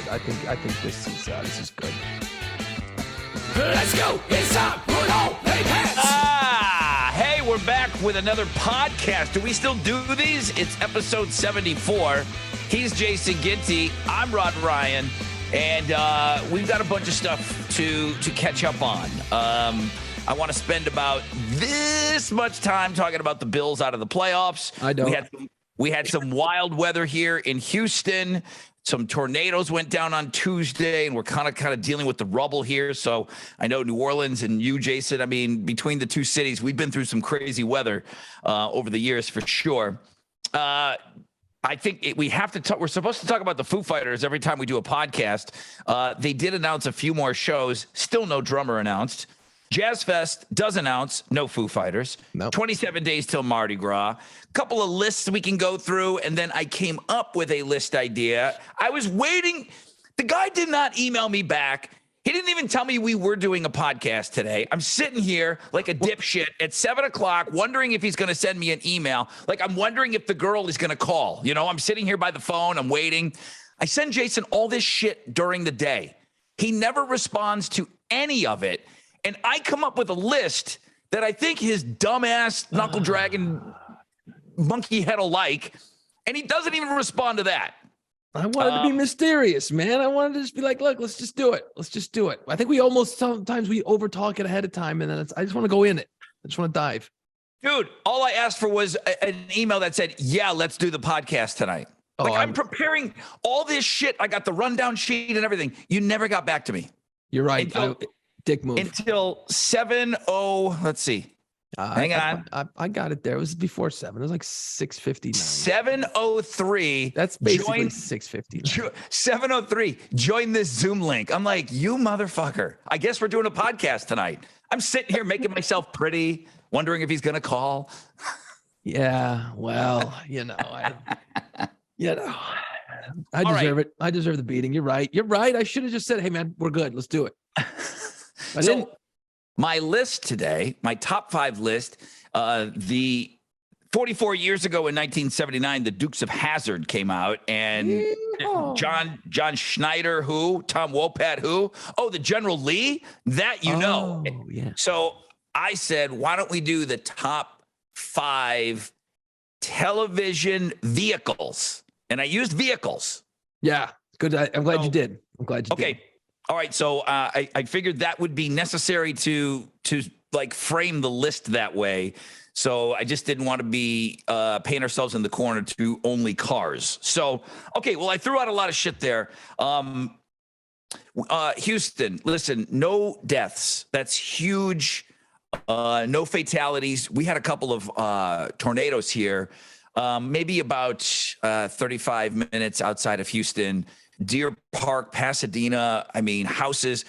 good. I think this is good. Let's go. It's time. Put on play pants. Hey, we're back with another podcast. Do we still do these? It's episode 74. He's Jason Ginty. I'm Rod Ryan. And we've got a bunch of stuff to catch up on. I want to spend about this much time talking about the Bills out of the playoffs. I don't. We had some wild weather here in Houston. Some tornadoes went down on Tuesday, and we're kind of dealing with the rubble here. So I know New Orleans and you, Jason, I mean, between the two cities, we've been through some crazy weather over the years for sure. I think we have to talk. We're supposed to talk about the Foo Fighters every time we do a podcast. They did announce a few more shows. Still no drummer announced. Jazz Fest does announce no Foo Fighters. Nope. 27 days till Mardi Gras. Couple of lists we can go through, and then I came up with a list idea. I was waiting. The guy did not email me back. He didn't even tell me we were doing a podcast today. I'm sitting here like a dipshit at 7 o'clock wondering if he's going to send me an email. Like I'm wondering if the girl is going to call. You know, I'm sitting here by the phone. I'm waiting. I send Jason all this shit during the day. He never responds to any of it. And I come up with a list that I think his dumbass knuckle dragging monkey head will like. And he doesn't even respond to that. I wanted to be mysterious, man. I wanted to just be like, look, let's just do it. Let's just do it. I think sometimes we overtalk it ahead of time, and then I just want to go in it. I just want to dive. Dude, all I asked for was an email that said, yeah, let's do the podcast tonight. I'm preparing all this shit. I got the rundown sheet and everything. You never got back to me. You're right. Dick move. Until 7:00. Let's see. Hang on. I got it there. It was before 7. It was like 6:59. 7:03. That's basically 6:59. 7:03. Join this Zoom link. I'm like, you motherfucker. I guess we're doing a podcast tonight. I'm sitting here making myself pretty, wondering if he's going to call. Yeah. Well, I deserve it. I deserve the beating. You're right. I should have just said, hey, man, we're good. Let's do it. So my list today, my top 5 list, the 44 years ago in 1979, the Dukes of Hazzard came out, and John Schneider, Tom Wopat, the General Lee, that yeah. So I said, why don't we do the top 5 television vehicles? And I used vehicles. Yeah, good. I'm glad you did. Okay. All right, so I figured that would be necessary to like frame the list that way. So I just didn't want to be paint ourselves in the corner to only cars. So, okay, well, I threw out a lot of shit there. Houston, listen, no deaths. That's huge. No fatalities. We had a couple of tornadoes here, maybe about 35 minutes outside of Houston. Deer Park, Pasadena, I mean, houses.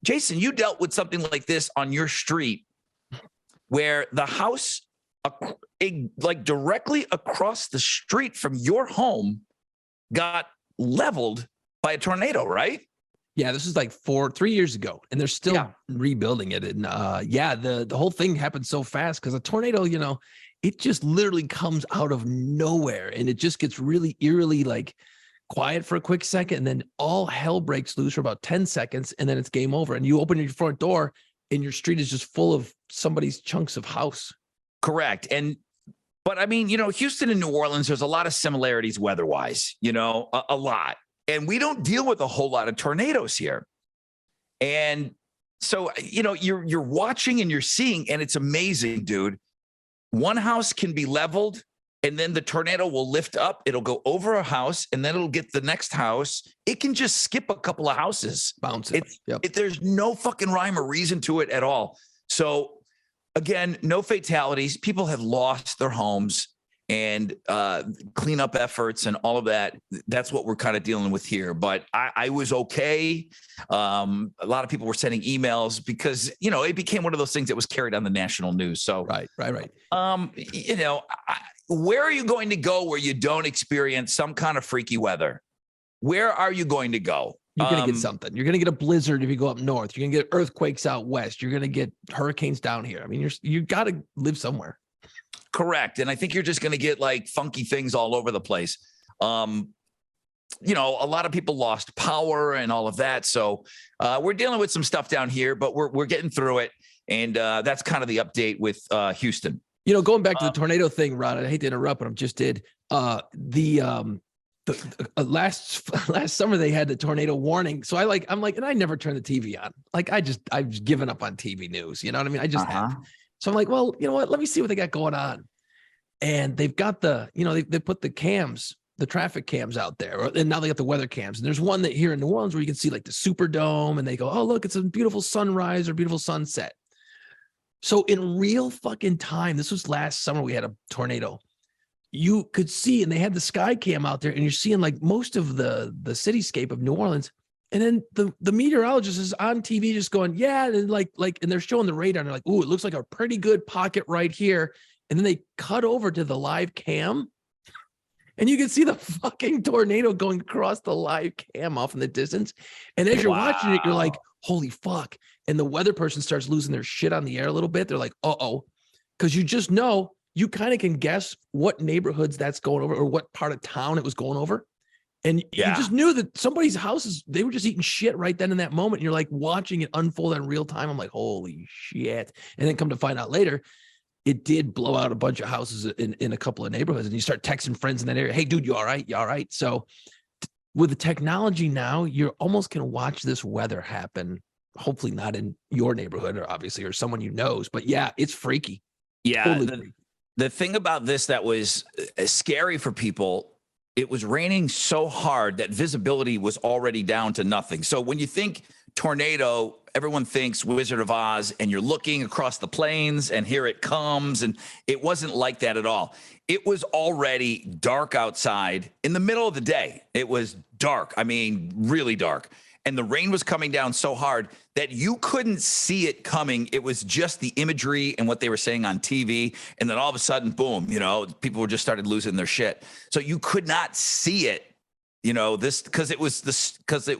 Jason, you dealt with something like this on your street where the house, like directly across the street from your home, got leveled by a tornado, right? Yeah, this is like 3 years ago, and they're still rebuilding it. And the whole thing happened so fast because a tornado, it just literally comes out of nowhere, and it just gets really eerily like quiet for a quick second, and then all hell breaks loose for about 10 seconds, and then it's game over. And you open your front door, and your street is just full of somebody's chunks of house. Correct. But I mean, Houston and New Orleans, there's a lot of similarities weather-wise, a lot. And we don't deal with a whole lot of tornadoes here. And so, you're watching and you're seeing, and it's amazing, dude. One house can be leveled, and then the tornado will lift up. It'll go over a house, and then it'll get the next house. It can just skip a couple of houses. Bounce it. There's no fucking rhyme or reason to it at all. So, again, no fatalities. People have lost their homes, and cleanup efforts and all of that. That's what we're kind of dealing with here. But I was okay. A lot of people were sending emails because, it became one of those things that was carried on the national news. So, right. Where are you going to go where you don't experience some kind of freaky weather? Where are you going to go? You're going to get something. You're going to get a blizzard if you go up north. You're going to get earthquakes out west. You're going to get hurricanes down here. I mean, you got to live somewhere. Correct. And I think you're just going to get like funky things all over the place. you know, a lot of people lost power and all of that. So we're dealing with some stuff down here, but we're getting through it. And that's kind of the update with Houston. You know, going back to the tornado thing, Rod, I hate to interrupt, but I just did. Last summer they had the tornado warning. So I'm like, and I never turn the TV on. Like I've given up on TV news. You know what I mean? I just have. So I'm like, well, you know what? Let me see what they got going on. And they've got they put the cams, the traffic cams out there, and now they got the weather cams. And there's one that here in New Orleans where you can see like the Superdome, and they go, oh, look, it's a beautiful sunrise or beautiful sunset. So in real fucking time, this was last summer, we had a tornado. You could see, and they had the sky cam out there, and you're seeing like most of the cityscape of New Orleans. And then the meteorologist is on TV just going, yeah, and and they're showing the radar, and they're like, ooh, it looks like a pretty good pocket right here. And then they cut over to the live cam, and you can see the fucking tornado going across the live cam off in the distance. And as you're watching it, you're like, holy fuck. And the weather person starts losing their shit on the air a little bit. They're like, uh-oh. Because you just know, you kind of can guess what neighborhoods that's going over or what part of town it was going over. And you just knew that somebody's houses, they were just eating shit right then in that moment. And you're like watching it unfold in real time. I'm like, holy shit. And then come to find out later, it did blow out a bunch of houses in a couple of neighborhoods. And you start texting friends in that area. Hey, dude, you all right? You all right? So with the technology now, you almost can watch this weather happen. Hopefully not in your neighborhood or obviously, or someone you knows, but yeah, it's freaky. Yeah. Totally freaky. The thing about this that was scary for people, it was raining so hard that visibility was already down to nothing. So when you think tornado, everyone thinks Wizard of Oz, and you're looking across the plains and here it comes. And it wasn't like that at all. It was already dark outside in the middle of the day. It was dark. I mean, really dark. And the rain was coming down so hard that you couldn't see it coming. It was just the imagery and what they were saying on TV. And then all of a sudden, boom, you know, people were just started losing their shit. So you could not see it, you know, because it was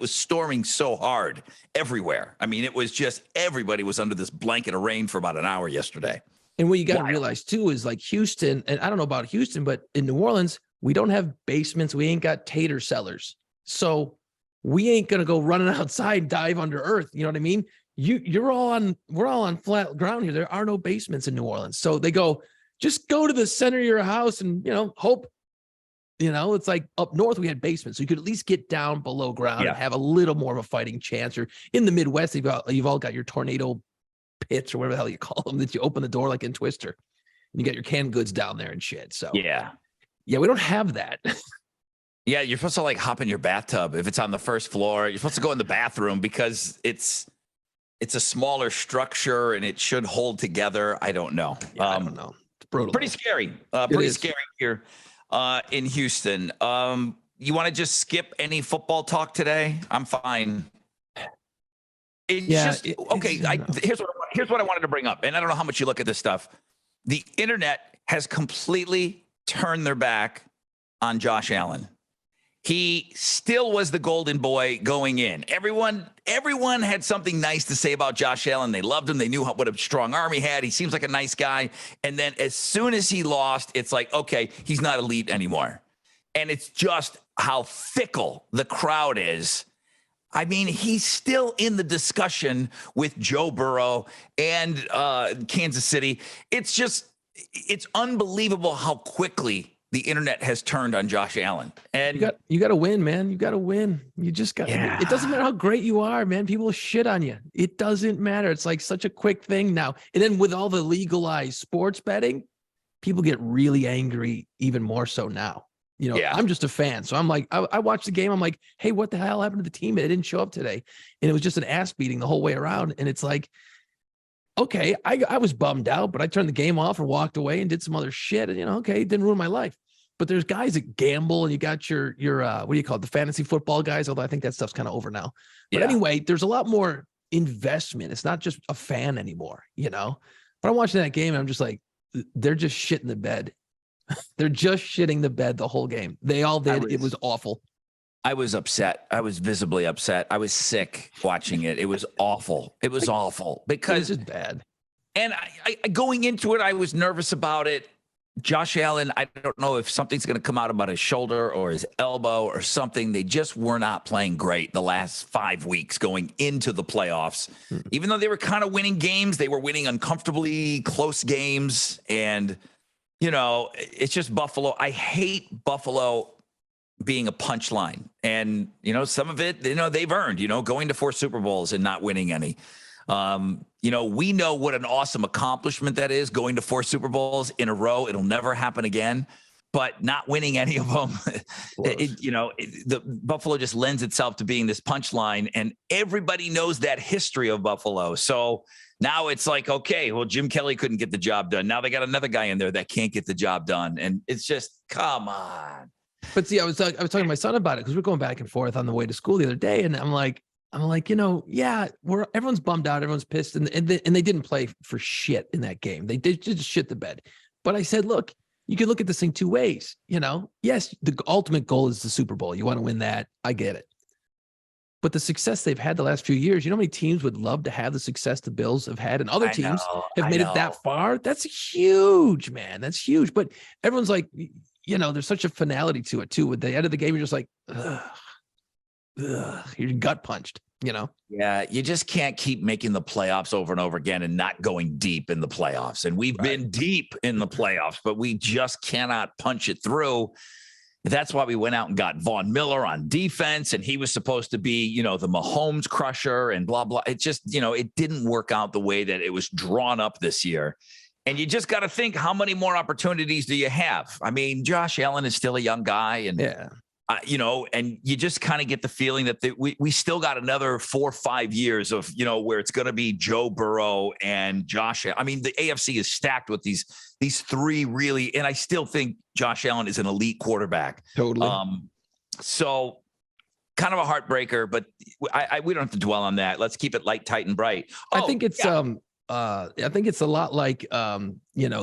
storming so hard everywhere. I mean, it was just everybody was under this blanket of rain for about an hour yesterday. And what you got to realize too is like Houston, and I don't know about Houston, but in New Orleans, we don't have basements. We ain't got tater cellars. So we ain't going to go running outside, dive under earth. You know what I mean? We're all on flat ground here. There are no basements in New Orleans. So they go, just go to the center of your house and, you know, hope, you know, it's like up north, we had basements. So you could at least get down below ground and have a little more of a fighting chance. Or in the Midwest, you've all got your tornado pits or whatever the hell you call them, that you open the door like in Twister and you got your canned goods down there and shit. So yeah, we don't have that. Yeah, you're supposed to like hop in your bathtub if it's on the first floor. You're supposed to go in the bathroom because it's a smaller structure and it should hold together. I don't know. Yeah, I don't know. It's brutal. Pretty scary. Pretty scary here in Houston. You want to just skip any football talk today? I'm fine. Here's what I wanted to bring up, and I don't know how much you look at this stuff. The internet has completely turned their back on Josh Allen. He still was the golden boy going in. Everyone had something nice to say about Josh Allen. They loved him. They knew what a strong arm he had. He seems like a nice guy. And then as soon as he lost, it's like, okay, he's not elite anymore. And it's just how fickle the crowd is. I mean, he's still in the discussion with Joe Burrow and Kansas City. It's unbelievable how quickly the internet has turned on Josh Allen. And you got to win, man. You got to win. You just got. Yeah. It doesn't matter how great you are, man. People shit on you. It doesn't matter. It's like such a quick thing now. And then with all the legalized sports betting, people get really angry even more so now. You know, I'm just a fan. So I'm like, I watched the game. I'm like, hey, what the hell happened to the team? It didn't show up today. And it was just an ass beating the whole way around. And it's like, okay, I was bummed out, but I turned the game off and walked away and did some other shit. And, you know, okay, it didn't ruin my life. But there's guys that gamble, and you got your what do you call it? The fantasy football guys, although I think that stuff's kind of over now. But anyway, there's a lot more investment. It's not just a fan anymore, you know? But I'm watching that game and I'm just like, they're just shitting the bed. They're just shitting the bed the whole game. They all did. It was awful. I was upset. I was visibly upset. I was sick watching it. It was awful. It was awful because it was just bad. And I going into it, I was nervous about it. Josh Allen, I don't know if something's going to come out about his shoulder or his elbow or something. They just were not playing great the last 5 weeks going into the playoffs. Even though they were kind of winning games, they were winning uncomfortably close games. And, it's just Buffalo. I hate Buffalo being a punchline. And, some of it, they've earned, going to 4 Super Bowls and not winning any. We know what an awesome accomplishment that is, going to 4 Super Bowls in a row. It'll never happen again, but not winning any of them, the Buffalo just lends itself to being this punchline, and everybody knows that history of Buffalo. So now it's like, okay, well, Jim Kelly couldn't get the job done. Now they got another guy in there that can't get the job done. And it's just, come on. But see, I was talking to my son about it because we're going back and forth on the way to school the other day. And I'm like, yeah, everyone's bummed out. Everyone's pissed. And they didn't play for shit in that game. They did just shit the bed. But I said, look, you can look at this thing 2 ways. Yes, the ultimate goal is the Super Bowl. You want to win that. I get it. But the success they've had the last few years, how many teams would love to have the success the Bills have had, and other teams have made it that far? That's huge, man. That's huge. But everyone's like, there's such a finality to it too. At the end of the game, you're just like, ugh, you're gut punched. Yeah, you just can't keep making the playoffs over and over again and not going deep in the playoffs. And we've been deep in the playoffs, but we just cannot punch it through. That's why we went out and got Von Miller on defense, and he was supposed to be, the Mahomes crusher and blah, blah. It just, it didn't work out the way that it was drawn up this year. And you just got to think, how many more opportunities do you have? I mean, Josh Allen is still a young guy, and and you just kind of get the feeling that we still got another 4 or 5 years of, where it's going to be Joe Burrow and Josh. I mean, the AFC is stacked with these 3 really, and I still think Josh Allen is an elite quarterback. Totally. So kind of a heartbreaker, but we don't have to dwell on that. Let's keep it light, tight, and bright. I think it's a lot like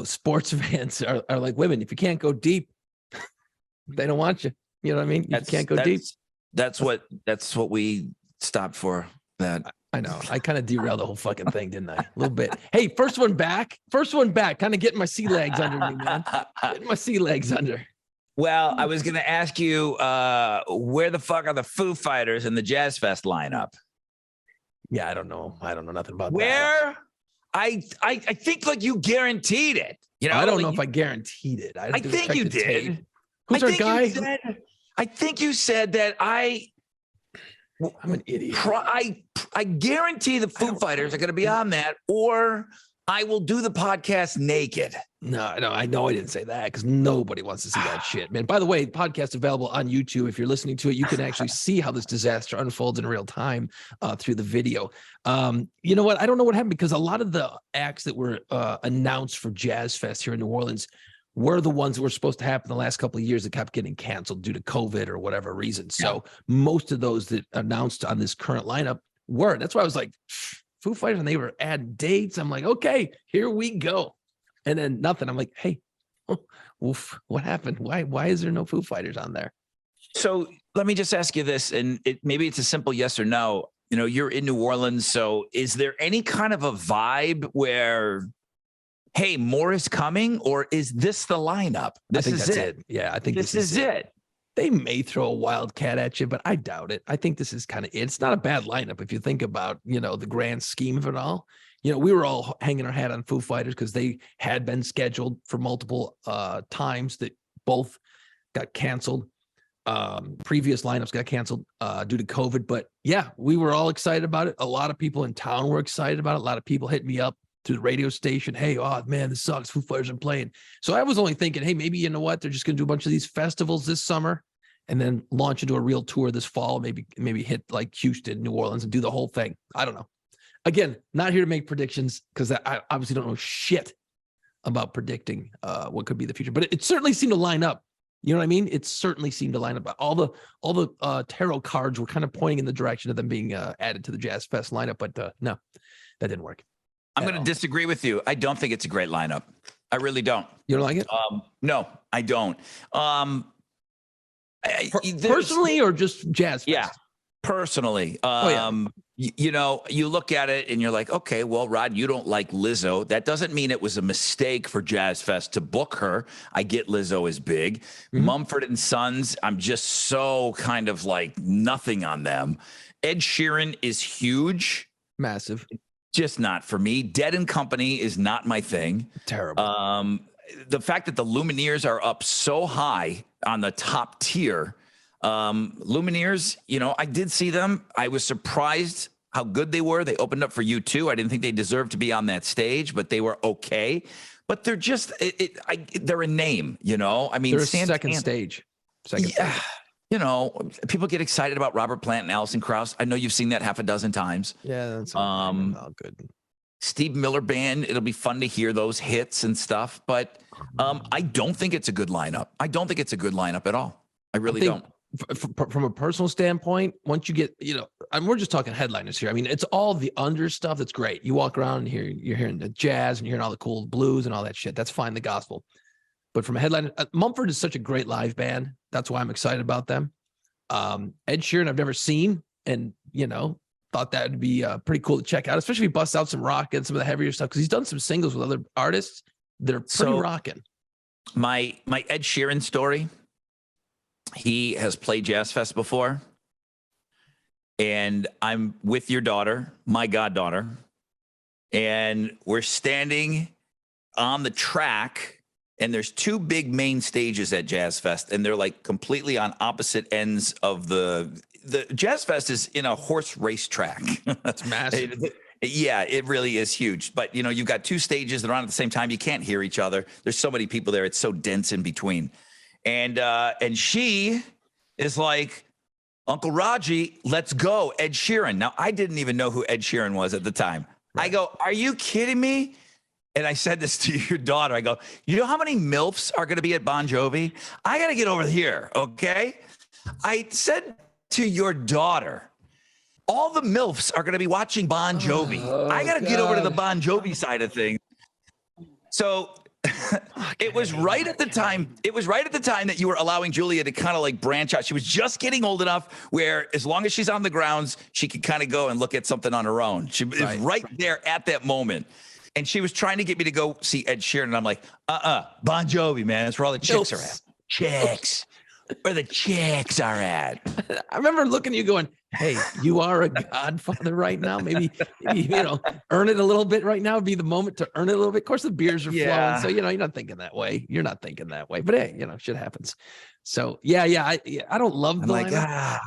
sports fans are like women. If you can't go deep, they don't want you. You know what I mean? You can't go deep. That's what we stopped for. That I know. I kind of derailed the whole fucking thing, didn't I? A little bit. Hey, first one back. Kind of getting my sea legs under me, man. Getting my sea legs under. Well, I was going to ask you, where the fuck are the Foo Fighters in the Jazz Fest lineup? Yeah, I don't know. I don't know nothing about that. I think like you guaranteed it. I don't know if I guaranteed it. I think you did. Who's our guy? I think you said that I'm an idiot. I guarantee the Foo Fighters are going to be on that, or I will do the podcast naked. No, I know I didn't say that because nobody wants to see that shit, man. By the way, podcast available on YouTube. If you're listening to it, you can actually see how this disaster unfolds in real time through the video. You know what? I don't know what happened because a lot of the acts that were announced for Jazz Fest here in New Orleans were the ones that were supposed to happen the last couple of years that kept getting canceled due to COVID or whatever reason. So most of those that announced on this current lineup were. That's why I was like, Foo Fighters, and they were adding dates. I'm like, okay, here we go. And then nothing. I'm like, hey, oof, what happened? Why is there no Foo Fighters on there? So let me just ask you this, and maybe it's a simple yes or no. You're in New Orleans, so is there any kind of a vibe where, hey, more is coming, or is this the lineup? This is it. Yeah, I think this is it. They may throw a wildcat at you, but I doubt it. I think this is kind of it. It's not a bad lineup if you think about, the grand scheme of it all. We were all hanging our hat on Foo Fighters because they had been scheduled for multiple times that both got canceled. Previous lineups got canceled due to COVID. But yeah, we were all excited about it. A lot of people in town were excited about it. A lot of people hit me up through the radio station. Hey, oh man, this sucks. Foo Fighters are playing. So I was only thinking, hey, maybe you know what? They're just going to do a bunch of these festivals this summer and then launch into a real tour this fall. Maybe hit like Houston, New Orleans, and do the whole thing. I don't know. Again, not here to make predictions because I obviously don't know shit about predicting what could be the future. But it certainly seemed to line up. You know what I mean? It certainly seemed to line up. All the tarot cards were kind of pointing in the direction of them being added to the Jazz Fest lineup. But no, that didn't work. I'm going to disagree with you. I don't think it's a great lineup. I really don't. You don't like it? No, I don't. Personally, or just Jazz Fest? Yeah. Personally, yeah. you know, you look at it and you're like, okay, well, Rod, you don't like Lizzo. That doesn't mean it was a mistake for Jazz Fest to book her. I get Lizzo is big. Mumford and Sons, I'm just so kind of like nothing on them. Ed Sheeran is huge. Massive. Just not for me. Dead and Company is not my thing. Terrible. The fact that the Lumineers are up so high on the top tier. Lumineers, you know, I did see them. I was surprised how good they were. They opened up for U2. I didn't think they deserved to be on that stage, but they were okay. But they're just, they're a name, you know. I mean, they're second stage. Second stage. You know, people get excited about Robert Plant and Alison Krauss. I know you've seen that half a dozen times. Yeah, that's all good. Steve Miller Band. It'll be fun to hear those hits and stuff. But I don't think it's a good lineup. I don't think it's a good lineup at all. I really don't. From a personal standpoint, once you get, you know, we're just talking headliners here. I mean, it's all the under stuff that's great. You walk around and you're hearing the jazz and you're hearing all the cool blues and all that shit. That's fine, the gospel. But from a headliner, Mumford is such a great live band. That's why I'm excited about them. Ed Sheeran, I've never seen, and you know, thought that would be pretty cool to check out, especially if he busts out some rock and some of the heavier stuff because he's done some singles with other artists that are pretty rocking. My Ed Sheeran story. He has played Jazz Fest before, and I'm with your daughter, my goddaughter, and we're standing on the track. And there's two big main stages at Jazz Fest, and they're like completely on opposite ends of the Jazz Fest is in a horse race track. That's massive. Yeah, it really is huge. But you know, you've got two stages that are on at the same time. You can't hear each other. There's so many people there. It's so dense in between. And she is like, Uncle Raji, let's go, Ed Sheeran. Now, I didn't even know who Ed Sheeran was at the time. Right. I go, are you kidding me? And I said this to your daughter. I go, you know how many MILFs are going to be at Bon Jovi? I got to get over here, okay? I said to your daughter, all the MILFs are going to be watching Bon Jovi. I got to get over to the Bon Jovi side of things. So it was right at the time. It was right at the time that you were allowing Julia to kind of like branch out. She was just getting old enough where as long as she's on the grounds, she could kind of go and look at something on her own. She was right there at that moment. And she was trying to get me to go see Ed Sheeran. And I'm like, Bon Jovi, man. That's where all the chicks are at. Chicks. Where the chicks are at. I remember looking at you going, hey, you are a godfather right now. Maybe, you know, earn it a little bit right now would be the moment to earn it a little bit. Of course, the beers are flowing. So, you know, you're not thinking that way. You're not thinking that way. But hey, you know, shit happens. So, yeah. I don't love the lineup.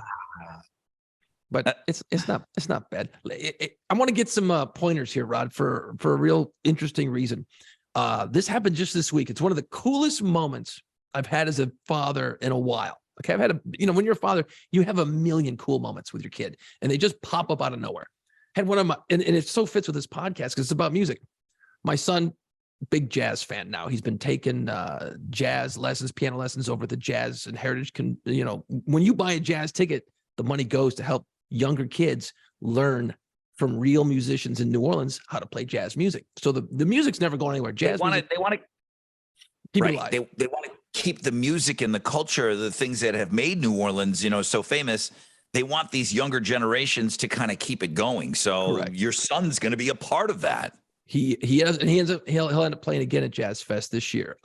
But it's not bad. I want to get some pointers here, Rod, for a real interesting reason. This happened just this week. It's one of the coolest moments I've had as a father in a while. Okay, I've had when you're a father, you have a million cool moments with your kid, and they just pop up out of nowhere. Had one of my, and it so fits with this podcast because it's about music. My son, big jazz fan now. He's been taking jazz lessons, piano lessons over at the Jazz and Heritage. When you buy a jazz ticket, the money goes to help younger kids learn from real musicians in New Orleans how to play jazz music. So the music's never going anywhere. Jazz they want to keep it alive. They want to keep the music and the culture, the things that have made New Orleans, so famous. They want these younger generations to kind of keep it going. So Correct. Your son's going to be a part of that. He'll end up playing again at Jazz Fest this year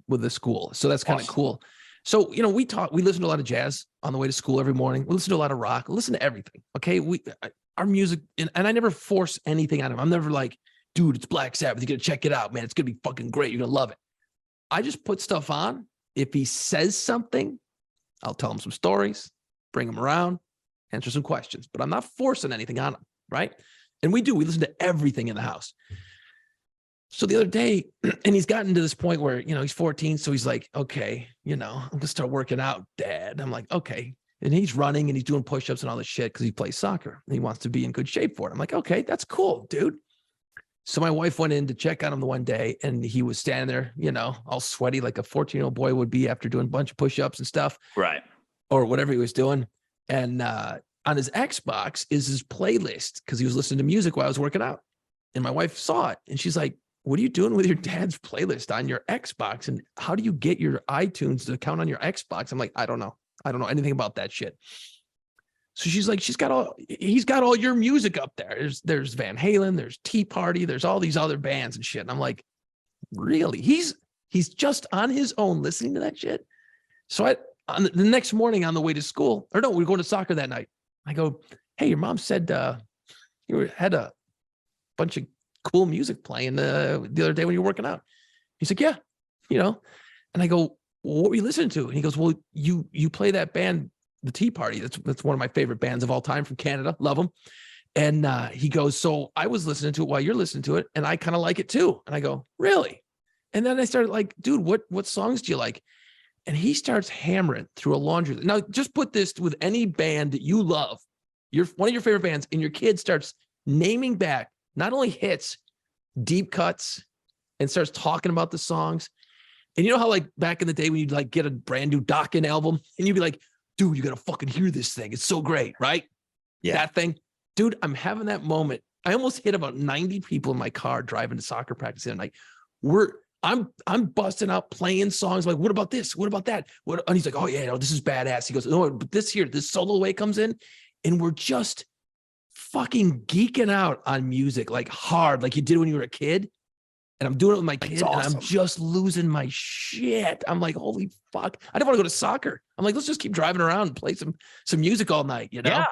with the school. So that's kind of cool. So, we listen to a lot of jazz on the way to school every morning. We listen to a lot of rock, listen to everything. Okay. Our music, and I never force anything on him. I'm never like, dude, it's Black Sabbath. You got to check it out, man. It's going to be fucking great. You're going to love it. I just put stuff on. If he says something, I'll tell him some stories, bring him around, answer some questions, but I'm not forcing anything on him. Right. And we listen to everything in the house. So the other day, and he's gotten to this point where, he's 14. So he's like, okay, I'm going to start working out, Dad. I'm like, okay. And he's running and he's doing push-ups and all this shit because he plays soccer and he wants to be in good shape for it. I'm like, okay, that's cool, dude. So my wife went in to check on him the one day and he was standing there, all sweaty like a 14-year-old boy would be after doing a bunch of push-ups and stuff. Right. Or whatever he was doing. And on his Xbox is his playlist because he was listening to music while I was working out. And my wife saw it and she's like, what are you doing with your dad's playlist on your Xbox? And how do you get your iTunes to count on your Xbox? I'm like, I don't know. I don't know anything about that shit. So she's like, he's got all your music up there. There's Van Halen, there's Tea Party, there's all these other bands and shit. And I'm like, really? He's just on his own listening to that shit. So on the next morning on the way to school, or no, we were going to soccer that night. I go, hey, your mom said you had a bunch of cool music playing the other day when you were working out. He's like, yeah, and I go, well, what were you listening to? And he goes, well, you play that band, the Tea Party. That's one of my favorite bands of all time from Canada. Love them. And he goes, so I was listening to it while you're listening to it, and I kind of like it too. And I go, really? And then I started like, dude, what songs do you like? And he starts hammering through a laundry. Now, just put this with any band that you love, one of your favorite bands, and your kid starts naming back not only hits, deep cuts, and starts talking about the songs. And you know how like back in the day when you'd like get a brand new Dokken album and you'd be like, dude, you got to fucking hear this thing. It's so great, right? Yeah. That thing. Dude, I'm having that moment. I almost hit about 90 people in my car driving to soccer practice the other night. I'm busting out playing songs like, what about this? What about that? And he's like, oh yeah, no, this is badass. He goes, no, but this solo way comes in, and we're just fucking geeking out on music like hard, like you did when you were a kid. And I'm doing it with my kid, awesome. And I'm just losing my shit. I'm like, holy fuck. I didn't want to go to soccer. I'm like, let's just keep driving around and play some music all night, Yeah.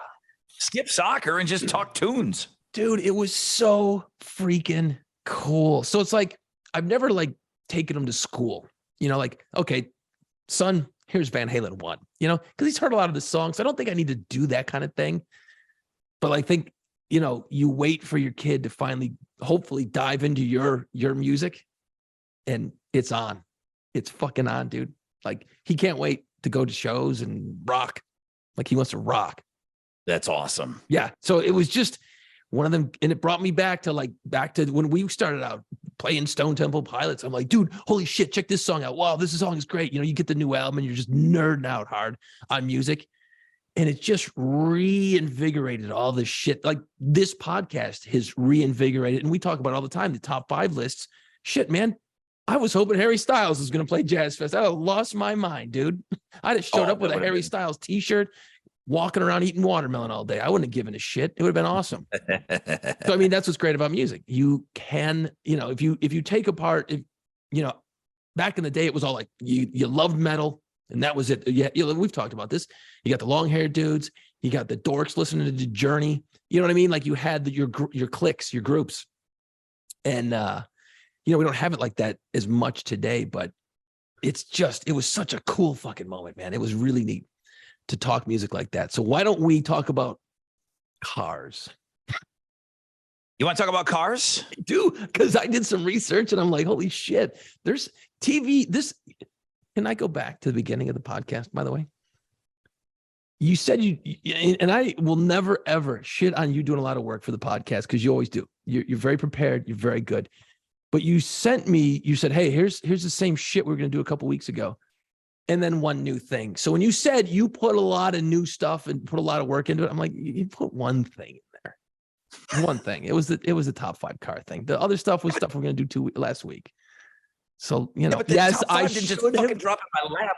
Skip soccer and just talk tunes. Dude, it was so freaking cool. So it's like, I've never like taken him to school, like, okay, son, here's Van Halen 1, because he's heard a lot of the songs. I don't think I need to do that kind of thing. But I think, you wait for your kid to finally, hopefully dive into your music, and it's on. It's fucking on, dude. Like he can't wait to go to shows and rock. Like he wants to rock. That's awesome. Yeah. So it was just one of them. And it brought me back to when we started out playing Stone Temple Pilots. I'm like, dude, holy shit, check this song out. Wow, this song is great. You get the new album and you're just nerding out hard on music. And it just reinvigorated all this shit. Like this podcast has reinvigorated. And we talk about it all the time, the top 5 lists. Shit, man. I was hoping Harry Styles was going to play Jazz Fest. I lost my mind, dude. I'd have showed up with a Harry Styles t-shirt, walking around eating watermelon all day. I wouldn't have given a shit. It would have been awesome. So, I mean, that's what's great about music. You can, if you take apart, back in the day, it was all like, you loved metal and that was it. Yeah. We've talked about this. You got the long haired dudes. You got the dorks listening to Journey. You know what I mean? Like you had your cliques, your groups. And, we don't have it like that as much today, but it was such a cool fucking moment, man. It was really neat to talk music like that. So why don't we talk about cars? You want to talk about cars? I do, because I did some research and I'm like, holy shit, there's TV. Can I go back to the beginning of the podcast, by the way? You said and I will never, ever shit on you doing a lot of work for the podcast because you always do. You're very prepared. You're very good. But you said, hey, here's the same shit we were going to do a couple weeks ago. And then one new thing. So when you said you put a lot of new stuff and put a lot of work into it, I'm like, you put one thing in there. One thing. It was the top 5 car thing. The other stuff was stuff we're going to do last week. So, yes, I should just fucking drop in my lap.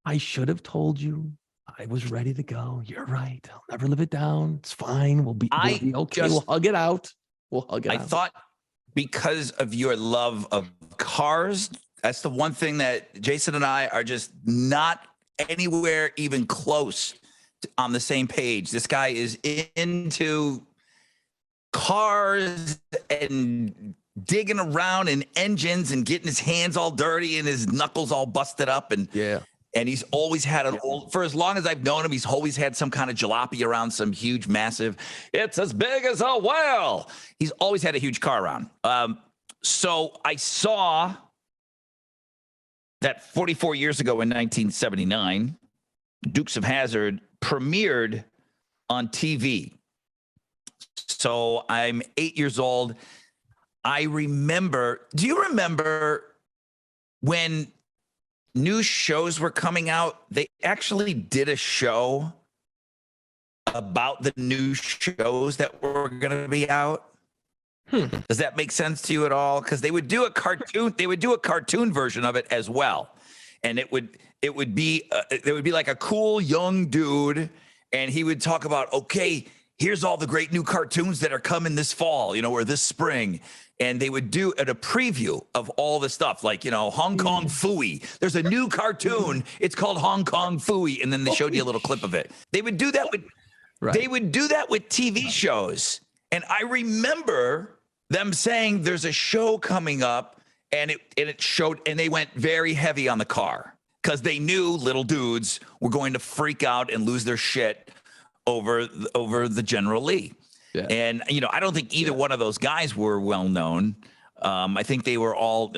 I should have told you I was ready to go. You're right. I'll never live it down. It's fine. We'll be okay. We'll hug it out. I thought because of your love of cars, that's the one thing that Jason and I are just not anywhere even close on the same page. This guy is into cars and digging around in engines and getting his hands all dirty and his knuckles all busted up. And yeah. And he's always had for as long as I've known him, he's always had some kind of jalopy around, some huge, massive, it's as big as a whale. He's always had a huge car around. So I saw that 44 years ago in 1979, Dukes of Hazzard premiered on TV. So I'm 8 years old. Do you remember when new shows were coming out? They actually did a show about the new shows that were going to be out. Does that make sense to you at all? Because they would do a cartoon. They would do a cartoon version of it as well, and it would be like a cool young dude, and he would talk about, okay, here's all the great new cartoons that are coming this fall, or this spring. And they would do a preview of all the stuff, like, Hong Kong Phooey. There's a new cartoon. It's called Hong Kong Phooey. And then they showed you a little clip of it. They would do that with TV shows. And I remember them saying there's a show coming up, and it showed, and they went very heavy on the car because they knew little dudes were going to freak out and lose their shit over the General Lee. Yeah. And, I don't think either one of those guys were well known. I think they were all,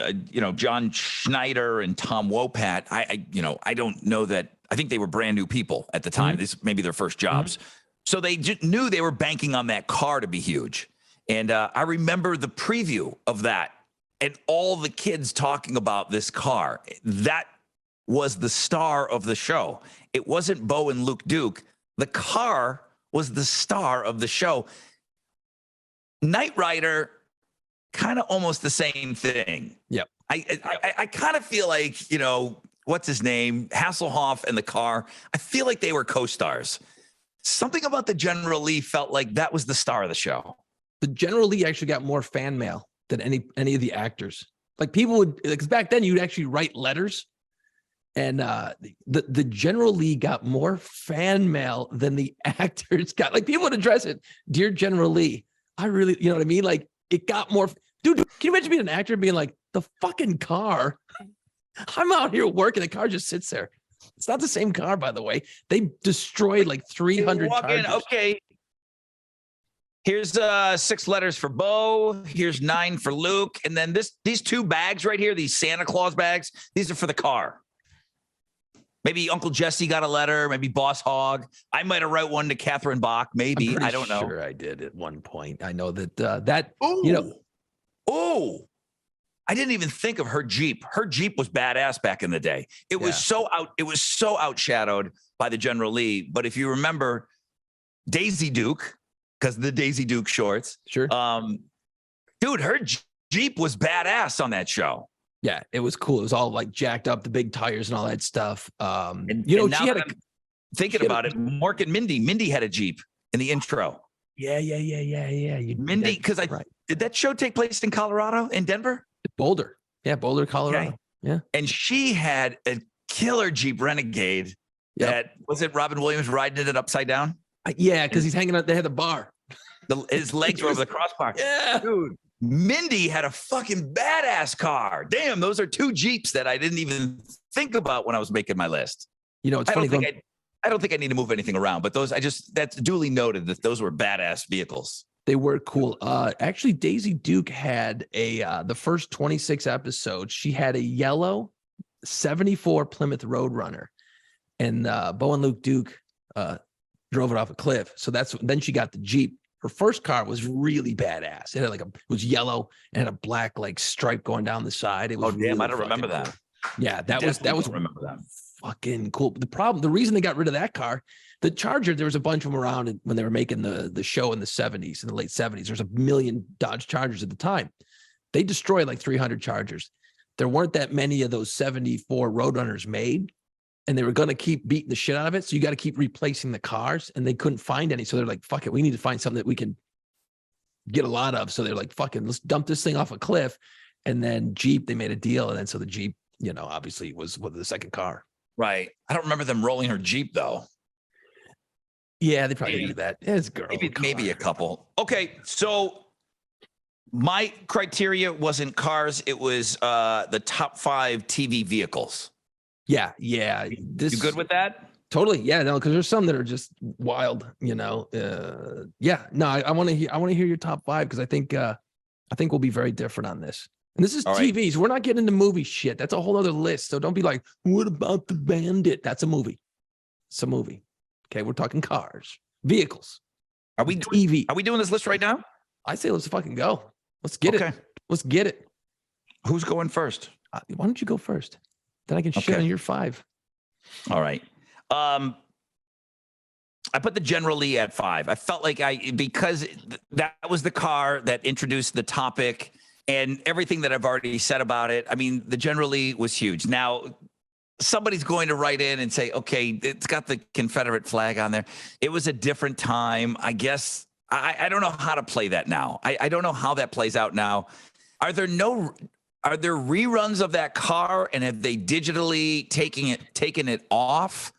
John Schneider and Tom Wopat. I don't know that. I think they were brand new people at the time. This maybe their first jobs. So they just knew they were banking on that car to be huge. And I remember the preview of that and all the kids talking about this car. That was the star of the show. It wasn't Bo and Luke Duke. The car was the star of the show. Knight Rider, kind of almost the same thing. Yep. I kind of feel like, what's his name? Hasselhoff and the car. I feel like they were co-stars. Something about the General Lee felt like that was the star of the show. The General Lee actually got more fan mail than any of the actors. Like people would, because back then you'd actually write letters. And the General Lee got more fan mail than the actors got. Like people would address it, "Dear General Lee, I really," you know what I mean? Like it got more. Dude, can you imagine being an actor being like, "The fucking car, I'm out here working. The car just sits there." It's not the same car, by the way. They destroyed like 300 Chargers. Okay. Here's 6 letters for Bo. Here's 9 for Luke. And then these 2 bags right here, these Santa Claus bags, these are for the car. Maybe Uncle Jesse got a letter. Maybe Boss Hogg. I might have wrote one to Catherine Bach. Maybe. I don't know. Sure, I did at one point. I know that I didn't even think of her Jeep. Her Jeep was badass back in the day. It was so outshadowed by the General Lee. But if you remember Daisy Duke, because the Daisy Duke shorts, sure. Dude, her Jeep was badass on that show. Yeah, it was cool. It was all like jacked up, the big tires and all that stuff. She had thinking about it. Mark and Mindy had a Jeep in the intro. Yeah. Mindy, because did that show take place in Colorado, in Denver? Boulder. Yeah, Boulder, Colorado. Okay. Yeah. And she had a killer Jeep Renegade. That was it. Robin Williams riding it upside down. Yeah, because he's hanging out. They had the bar. His legs were over the crossbar. Yeah, dude. Mindy had a fucking badass car. Damn, those are 2 Jeeps that I didn't even think about when I was making my list. It's funny. I don't think I need to move anything around, but that's duly noted that those were badass vehicles. They were cool. Actually, Daisy Duke had the first 26 episodes. She had a yellow 74 Plymouth Roadrunner, and Bo and Luke Duke drove it off a cliff. So then she got the Jeep. Her first car was really badass. It had it was yellow and had a black stripe going down the side. It was I don't remember that. Cool. Yeah, that was remember that. Fucking cool. The reason they got rid of that car, the Charger, there was a bunch of them around when they were making the show in the 70s, in the late 70s. There's a million Dodge Chargers at the time. They destroyed like 300 Chargers. There weren't that many of those 74 Roadrunners made, and they were going to keep beating the shit out of it. So you got to keep replacing the cars, and they couldn't find any. So they're like, fuck it. We need to find something that we can get a lot of. So they're like, fucking, let's dump this thing off a cliff. And then Jeep, they made a deal. And then so the Jeep, obviously was the second car. Right. I don't remember them rolling her Jeep though. Yeah, they probably do that. It's a girl. Maybe a couple. Okay. So my criteria wasn't cars. It was the top 5 TV vehicles. Yeah. You good with that? Totally. Yeah. No, because there's some that are just wild. Yeah. No, I want to hear your top 5 because I think we'll be very different on this. And this is all TVs. Right. We're not getting into movie shit. That's a whole other list. So don't be like, what about The Bandit? That's a movie. It's a movie. Okay. We're talking cars, vehicles. Are we doing this list right now? I say let's fucking go. Let's get it. Let's get it. Who's going first? Why don't you go first? Then I can shit on your 5. All right. I put the General Lee at 5. I felt like because that was the car that introduced the topic and everything that I've already said about it. I mean, the General Lee was huge. Now, somebody's going to write in and say, okay, it's got the Confederate flag on there. It was a different time. I guess I don't know how to play that now. I don't know how that plays out now. Are there reruns of that car, and have they digitally taken it off?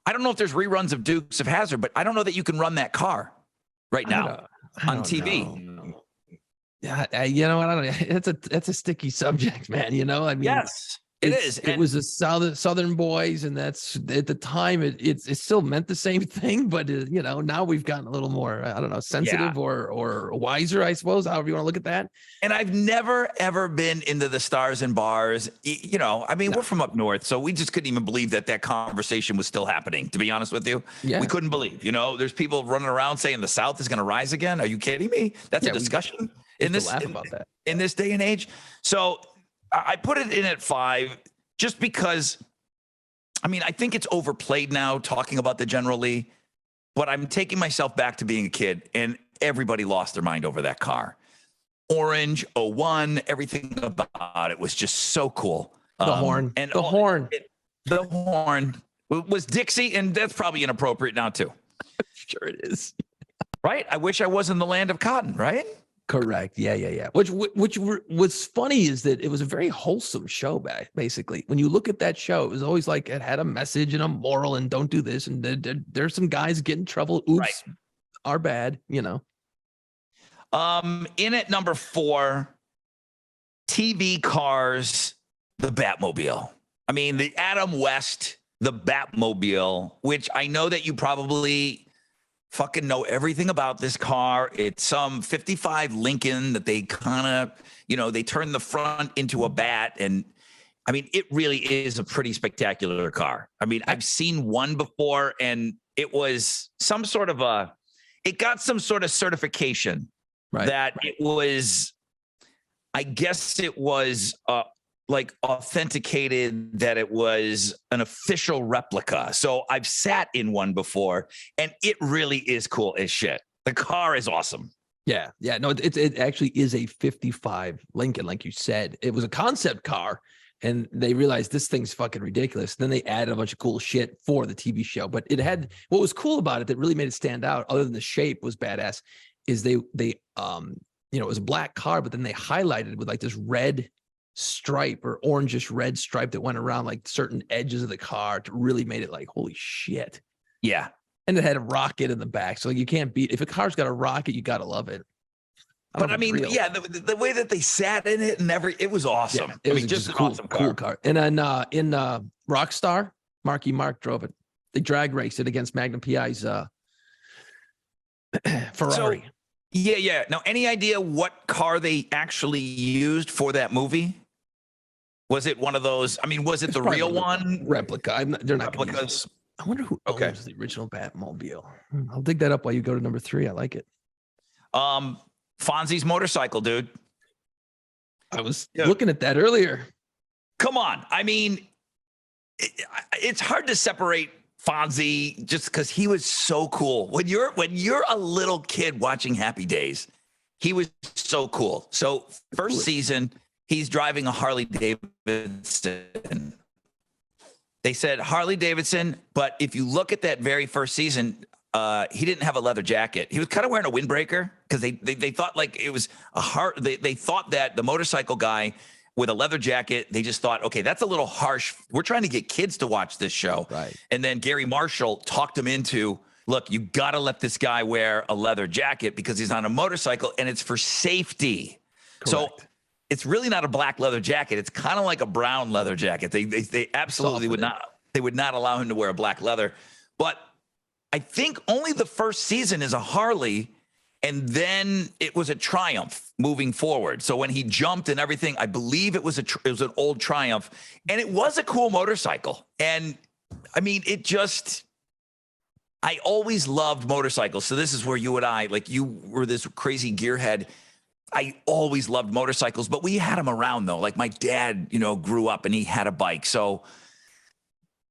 I don't know if there's reruns of Dukes of Hazzard, but I don't know that you can run that car right now on TV. Know. Yeah, you know what? I don't know. That's a sticky subject, man. You know, I mean, yes. It is. It was a Southern boys, and that's at the time it still meant the same thing. But you know, now we've gotten a little more, I don't know, sensitive or wiser, I suppose. However you want to look at that. And I've never ever been into the stars and bars. You know, I mean, we're from up north, so we just couldn't even believe that conversation was still happening. To be honest with you, we couldn't believe. You know, there's people running around saying the South is going to rise again. Are you kidding me? That's a discussion in this laugh about that in this day and age. So I put it in at 5 just because, I mean, I think it's overplayed now talking about the General Lee, but I'm taking myself back to being a kid, and everybody lost their mind over that car. Orange, 01, everything about it was just so cool. The horn was Dixie, and that's probably inappropriate now too. Sure it is. Right? I wish I was in the land of cotton, right? Correct. Yeah. Which what's funny is that it was a very wholesome show. Basically, when you look at that show, it was always like it had a message and a moral, and don't do this. And there's some guys get in trouble. Oops, are bad. You know. In at number 4, TV cars, the Batmobile. I mean, the Adam West, the Batmobile, which I know that you probably fucking know everything about this car. It's some 55 Lincoln that they kind of, you know, they turn the front into a bat. And I mean, it really is a pretty spectacular car. I mean, I've seen one before, and it was some sort of it got some sort of certification that it was, I guess it was like authenticated that it was an official replica. So I've sat in one before, and it really is cool as shit. The car is awesome. Yeah. No, it actually is a 55 Lincoln, like you said. It was a concept car, and they realized this thing's fucking ridiculous. Then they added a bunch of cool shit for the TV show. But it had, what was cool about it that really made it stand out, other than the shape was badass, is they you know, it was a black car, but then they highlighted it with like this red stripe or orangish red stripe that went around like certain edges of the car to really made it like, holy shit. Yeah. And it had a rocket in the back. So you can't beat, if a car's got a rocket, you got to love it. But I mean, the way that they sat in it and it was awesome. Yeah, it was just an awesome cool car. And then in Rockstar, Marky Mark drove it. They drag raced it against Magnum PI's Ferrari. So, yeah. Now, any idea what car they actually used for that movie? Was it one of those? I mean, was it the real one? Replica. They're not replicas. I wonder who owns the original Batmobile. I'll dig that up while you go to number 3. I like it. Fonzie's motorcycle, dude. I was looking at that earlier. Come on. I mean, it's hard to separate Fonzie just because he was so cool. When you're a little kid watching Happy Days, he was so cool. So first season, he's driving a Harley Davidson. They said Harley Davidson, but if you look at that very first season, he didn't have a leather jacket. He was kind of wearing a windbreaker because they thought like it was a hard. They thought that the motorcycle guy with a leather jacket, they just thought, okay, that's a little harsh. We're trying to get kids to watch this show. Right. And then Gary Marshall talked him into, look, you got to let this guy wear a leather jacket because he's on a motorcycle and it's for safety. Correct. So it's really not a black leather jacket. It's kind of like a brown leather jacket. They absolutely would not. They would not allow him to wear a black leather. But I think only the first season is a Harley, and then it was a Triumph moving forward. So when he jumped and everything, I believe it was an old Triumph, and it was a cool motorcycle. And I mean, I always loved motorcycles. So this is where you and I, like you were this crazy gearhead. I always loved motorcycles, but we had them around though. Like my dad, grew up and he had a bike. So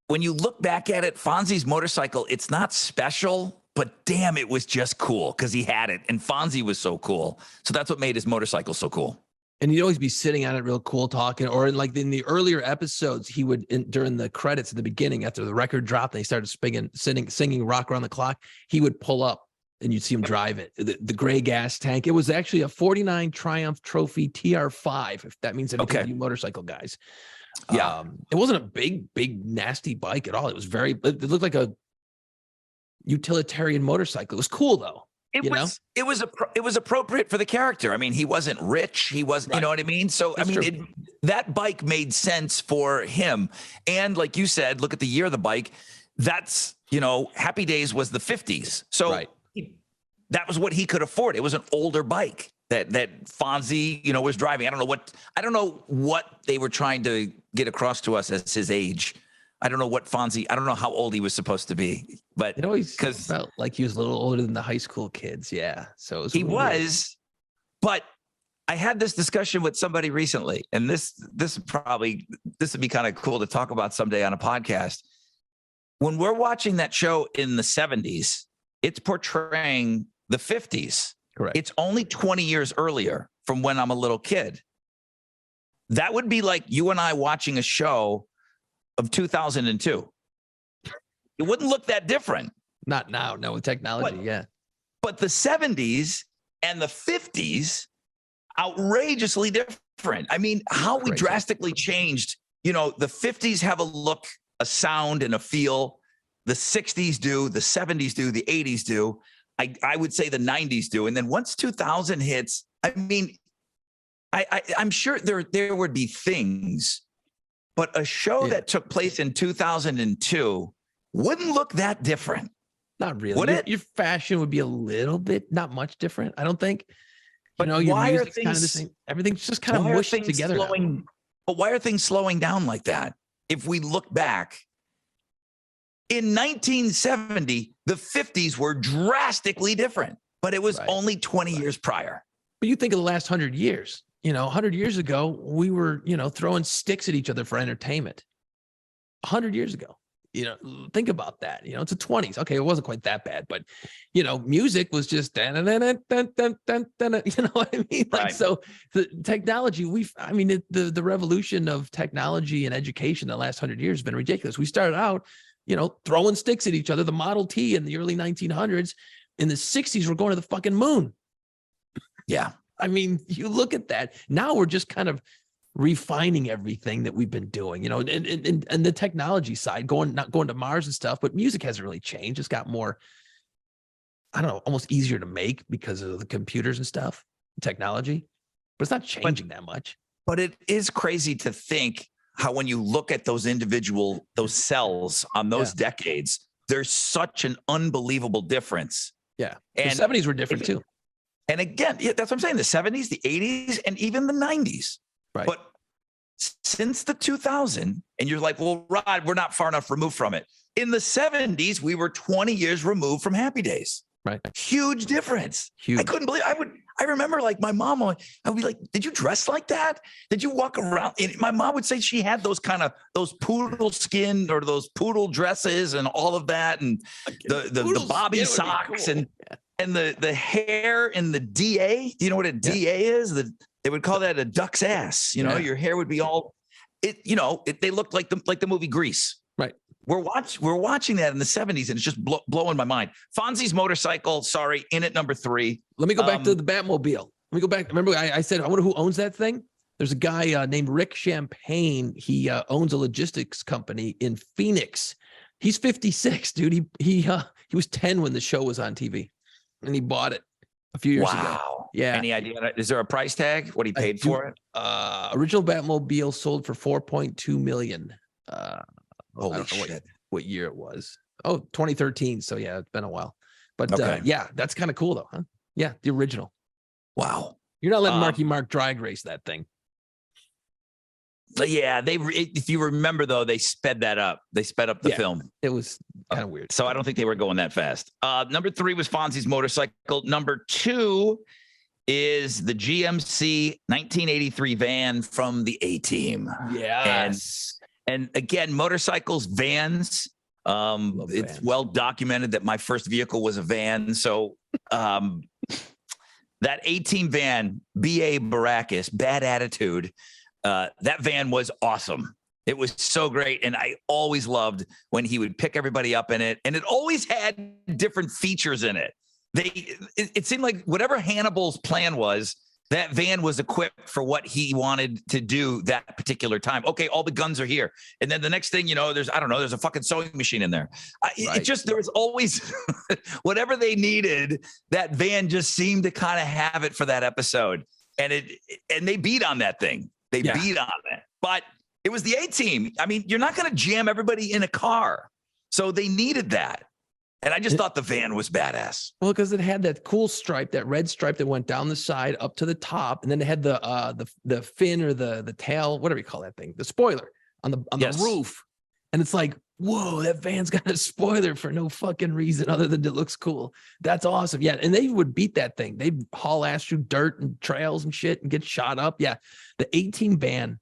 when you look back at it, Fonzie's motorcycle, it's not special, but damn, it was just cool because he had it. And Fonzie was so cool. So that's what made his motorcycle so cool. And he'd always be sitting on it real cool talking, or in the earlier episodes, he would, during the credits at the beginning, after the record dropped, and he started singing Rock Around the Clock, he would pull up and you'd see him drive it. The gray gas tank. It was actually a 49 Triumph Trophy TR5, if that means anything to you motorcycle guys. Yeah. It wasn't a big, nasty bike at all. It was it looked like a utilitarian motorcycle. It was cool though. It was appropriate for the character. I mean, he wasn't rich. He wasn't, you know what I mean? So, that's that bike made sense for him. And like you said, look at the year of the bike. That's, Happy Days was the 50s. So that was what he could afford. It was an older bike that Fonzie, was driving. I don't know what they were trying to get across to us as his age. I don't know how old he was supposed to be, but it always felt like he was a little older than the high school kids. Yeah. So he was, but I had this discussion with somebody recently, and this would be kind of cool to talk about someday on a podcast. When we're watching that show in the 70s, it's portraying the 50s. Correct. It's only 20 years earlier from when I'm a little kid. That would be like you and I watching a show of 2002. It wouldn't look that different. Not now, no, with technology, But the 70s and the 50s, outrageously different. I mean, how we drastically changed. The 50s have a look, a sound, and a feel. The 60s do, the 70s do, the 80s do. I would say the 90s do. And then once 2000 hits, I mean, I'm sure there would be things, but a show that took place in 2002 wouldn't look that different. Not really. Your fashion would be a little bit, not much different, I don't think. But your music's kind of the same. Everything's just kind of mushed together. But why are things slowing down like that? If we look back, in 1970, the 50s were drastically different, but it was only 20 years prior. But you think of the last 100 years. 100 years ago, we were, throwing sticks at each other for entertainment. 100 years ago, think about that. It's the 20s. Okay, it wasn't quite that bad, but, music was just, you know what I mean? Like, so the technology, the revolution of technology and education the last 100 years has been ridiculous. We started out, throwing sticks at each other. The Model T in the early 1900s. In the 60s, we're going to the fucking moon. Yeah. I mean, you look at that. Now we're just kind of refining everything that we've been doing, and the technology side, not going to Mars and stuff, but music hasn't really changed. It's got more, I don't know, almost easier to make because of the computers and stuff, technology, but it's not changing that much. But it is crazy to think how when you look at those cells on those decades, there's such an unbelievable difference. Yeah. And the 70s were different too. And again, that's what I'm saying. The 70s, the 80s, and even the 90s. Right. But since the 2000, and you're like, well, Rod, we're not far enough removed from it. In the 70s, we were 20 years removed from Happy Days. Right. Huge difference. Huge. I couldn't believe I remember like my mom, I would be like, did you dress like that? Did you walk around? And my mom would say she had those poodle skin or those poodle dresses and all of that. And the bobby socks cool. and the hair in the DA. Do you know what a DA is? They would call that a duck's ass. Your hair would be all they looked like the movie Grease. Right. We're watching that in the 70s, and it's just blowing my mind. Fonzie's motorcycle, in at number 3. Let me go back to the Batmobile. Let me go back. Remember, I said, I wonder who owns that thing. There's a guy named Rick Champagne. He owns a logistics company in Phoenix. He's 56, dude. He was 10 when the show was on TV, and he bought it a few years ago. Wow. Yeah. Any idea? Is there a price tag? What he paid for it? Original Batmobile sold for $4.2 million. Holy shit. What year it was. 2013. So yeah, it's been a while, but yeah, that's kind of cool though. Huh? Yeah. The original. Wow. You're not letting Marky Mark drag race that thing. Yeah. If you remember though, they sped that up. They sped up the film. It was kind of weird. So I don't think they were going that fast. Number 3 was Fonzie's motorcycle. Number 2 is the GMC 1983 van from the A-Team. Yes. And again, motorcycles, vans. It's well documented that my first vehicle was a van. So That A-Team van, B.A. Baracus, bad attitude. That van was awesome. It was so great. And I always loved when he would pick everybody up in it. And it always had different features in it. It seemed like whatever Hannibal's plan was, that van was equipped for what he wanted to do that particular time. Okay, all the guns are here. And then the next thing, there's a fucking sewing machine in there. Right. There was always whatever they needed. That van just seemed to kind of have it for that episode. And they beat on that thing. They beat on it. But it was the A-Team. I mean, you're not going to jam everybody in a car. So they needed that. And I just thought the van was badass. Well, because it had that cool stripe, that red stripe that went down the side up to the top, and then it had the fin or the tail, whatever you call that thing, the spoiler on the roof. And it's like, whoa, that van's got a spoiler for no fucking reason other than it looks cool. That's awesome. Yeah, and they would beat that thing. They'd haul ass through dirt and trails and shit and get shot up. Yeah, the A-Team van,